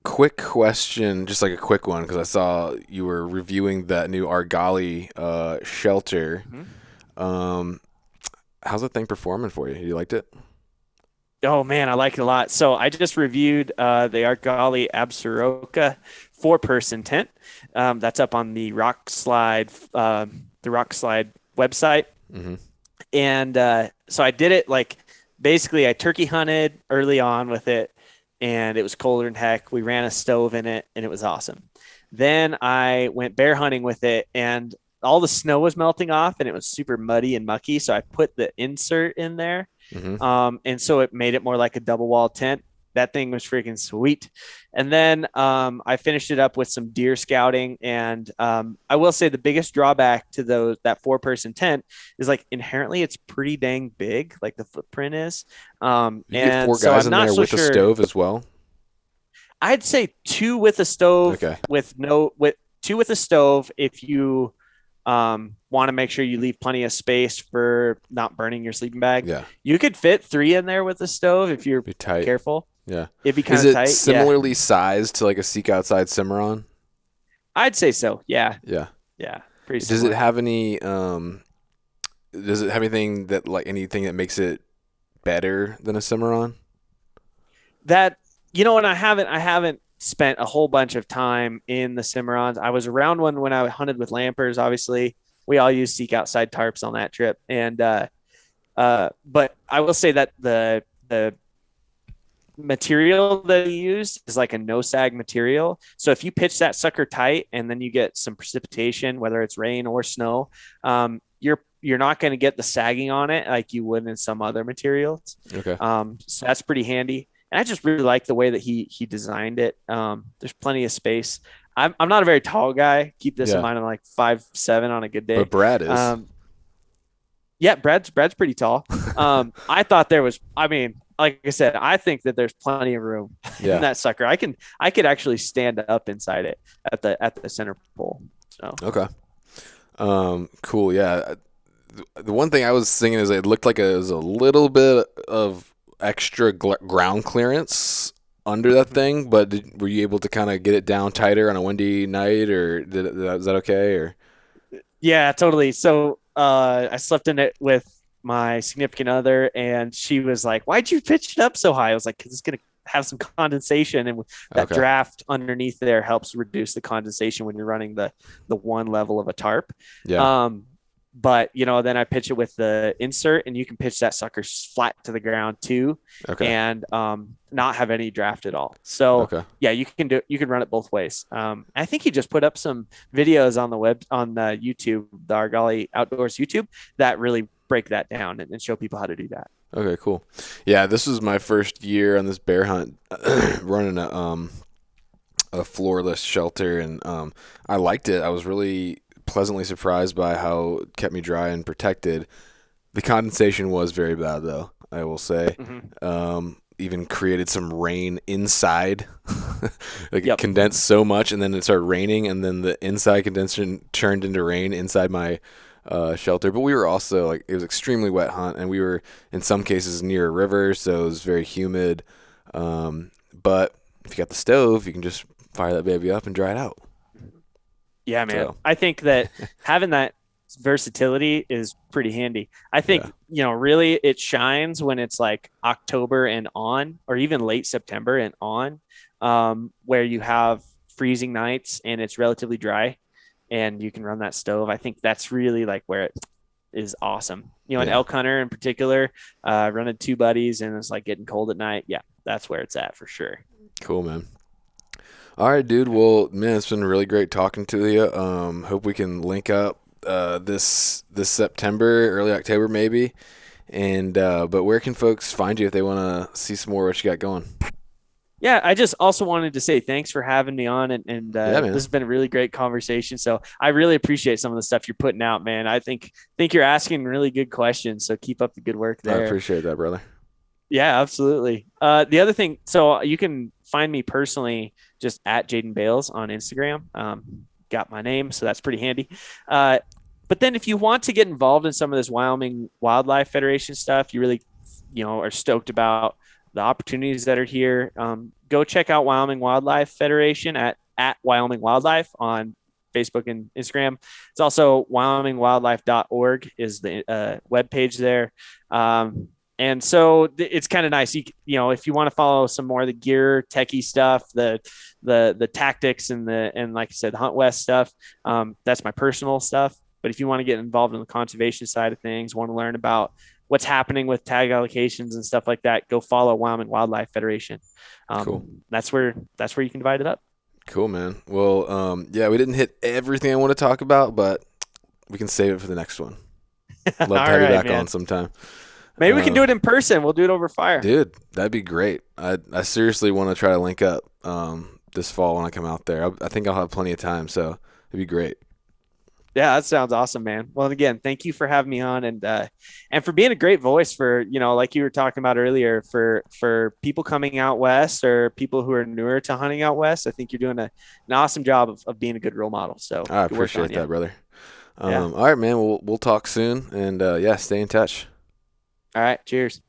Quick question, just a quick one, because I saw you were reviewing that new Argali shelter. Mm-hmm. How's that thing performing for you? You liked it? Oh, man, I like it a lot. So I just reviewed the Argali Absaroka 4-person tent. That's up on the Rock Slide website. Mm-hmm. And so I did it basically I turkey hunted early on with it, and it was colder than heck. We ran a stove in it, and it was awesome. Then I went bear hunting with it, and all the snow was melting off, and it was super muddy and mucky. So I put the insert in there, Hmm. and so it made it more like a double wall tent. That thing was freaking sweet. And then I finished it up with some deer scouting. And I will say the biggest drawback to that 4-person tent is like inherently it's pretty dang big, like the footprint is. You get And four so guys I'm in not there so with a sure. stove as well. I'd say two with a stove Okay. with no with two with a stove if you want to make sure you leave plenty of space for not burning your sleeping bag. Yeah. You could fit 3 in there with a stove if you're Be tight. careful. Yeah. It'd be kind Is of it tight. Yeah. similarly sized to like a Seek Outside Cimarron? I'd say so. Yeah. Yeah. Yeah. Pretty Does it similar. have any does it have anything that makes it better than a Cimarron? That and I haven't spent a whole bunch of time in the Cimarrons. I was around one when I hunted with Lampers, obviously. We all use Seek Outside tarps on that trip. And but I will say that the material that he used is like a no sag material. So if you pitch that sucker tight and then you get some precipitation, whether it's rain or snow, you're not going to get the sagging on it like you would in some other materials. Okay. So that's pretty handy. And I just really like the way that he designed it. There's plenty of space. I'm not a very tall guy. Keep this in Yeah. mind. I'm like 5'7" on a good day. But Brad is. Yeah, Brad's pretty tall. I thought there was. I mean, like I said, I think that there's plenty of room Yeah. in that sucker. I could actually stand up inside it at the center pole. So Okay. Cool. Yeah. The one thing I was thinking is it looked like it was a little bit of extra ground clearance under that thing, but were you able to kind of get it down tighter on a windy night, or is that okay? Or yeah, totally. So I slept in it with my significant other, and she was like, "Why'd you pitch it up so high?" I was like, "Because it's gonna have some condensation, and that okay. draft underneath there helps reduce the condensation when you're running the one level of a tarp." Yeah. But then I pitch it with the insert, and you can pitch that sucker flat to the ground too, Okay. and not have any draft at all. So Okay. yeah, you can run it both ways. I think he just put up some videos on the YouTube, the Argali Outdoors YouTube, that really break that down and show people how to do that. Okay. Cool. Yeah. This was my first year on this bear hunt, running a floorless shelter, and I liked it. I was really pleasantly surprised by how it kept me dry and protected. The condensation was very bad, though, I will say. Mm-hmm. Even created some rain inside. Like Yep. it condensed so much, and then it started raining, and then the inside condensation turned into rain inside my shelter. But we were also it was extremely wet hunt, and we were in some cases near a river, so it was very humid. But if you got the stove, you can just fire that baby up and dry it out. Yeah, man. So I think that having that versatility is pretty handy. I think, really it shines when it's like October and on, or even late September and on, where you have freezing nights and it's relatively dry and you can run that stove. I think that's really like where it is awesome. An elk hunter in particular, running 2 buddies and it's like getting cold at night. Yeah, that's where it's at for sure. cool, man. All right, dude. Well, man, it's been really great talking to you. Hope we can link up this September, early October, maybe. And but where can folks find you if they want to see some more of what you got going? Yeah, I just also wanted to say thanks for having me on, and Yeah, this man. has been a really great conversation. So I really appreciate some of the stuff you're putting out, man. I think you're asking really good questions. So keep up the good work I there. appreciate that, brother. Yeah, absolutely. The other thing, so you can find me personally just at Jaden Bales on Instagram. Got my name, so that's pretty handy. But then if you want to get involved in some of this Wyoming Wildlife Federation stuff, you really, are stoked about the opportunities that are here. Go check out Wyoming Wildlife Federation at Wyoming Wildlife on Facebook and Instagram. It's also wyomingwildlife.org is the webpage there. And so it's kind of nice. If you want to follow some more of the gear, techie stuff, the tactics and like I said, the Hunt West stuff, that's my personal stuff. But if you want to get involved in the conservation side of things, want to learn about what's happening with tag allocations and stuff like that, go follow Wyoming Wildlife Federation. Cool. That's where you can divide it up. Cool, man. Well, yeah, we didn't hit everything I want to talk about, but we can save it for the next one. All Love to have you right, back man. on sometime. Maybe we can do it in person. We'll do it over fire. Dude, that'd be great. I seriously want to try to link up this fall when I come out there. I think I'll have plenty of time, so it'd be great. Yeah, that sounds awesome, man. Well, again, thank you for having me on and for being a great voice for, like you were talking about earlier, for people coming out west or people who are newer to hunting out west. I think you're doing an awesome job of being a good role model. So I good work on appreciate you. that, brother. Yeah. All right, man. We'll talk soon, and yeah, stay in touch. All right. Cheers.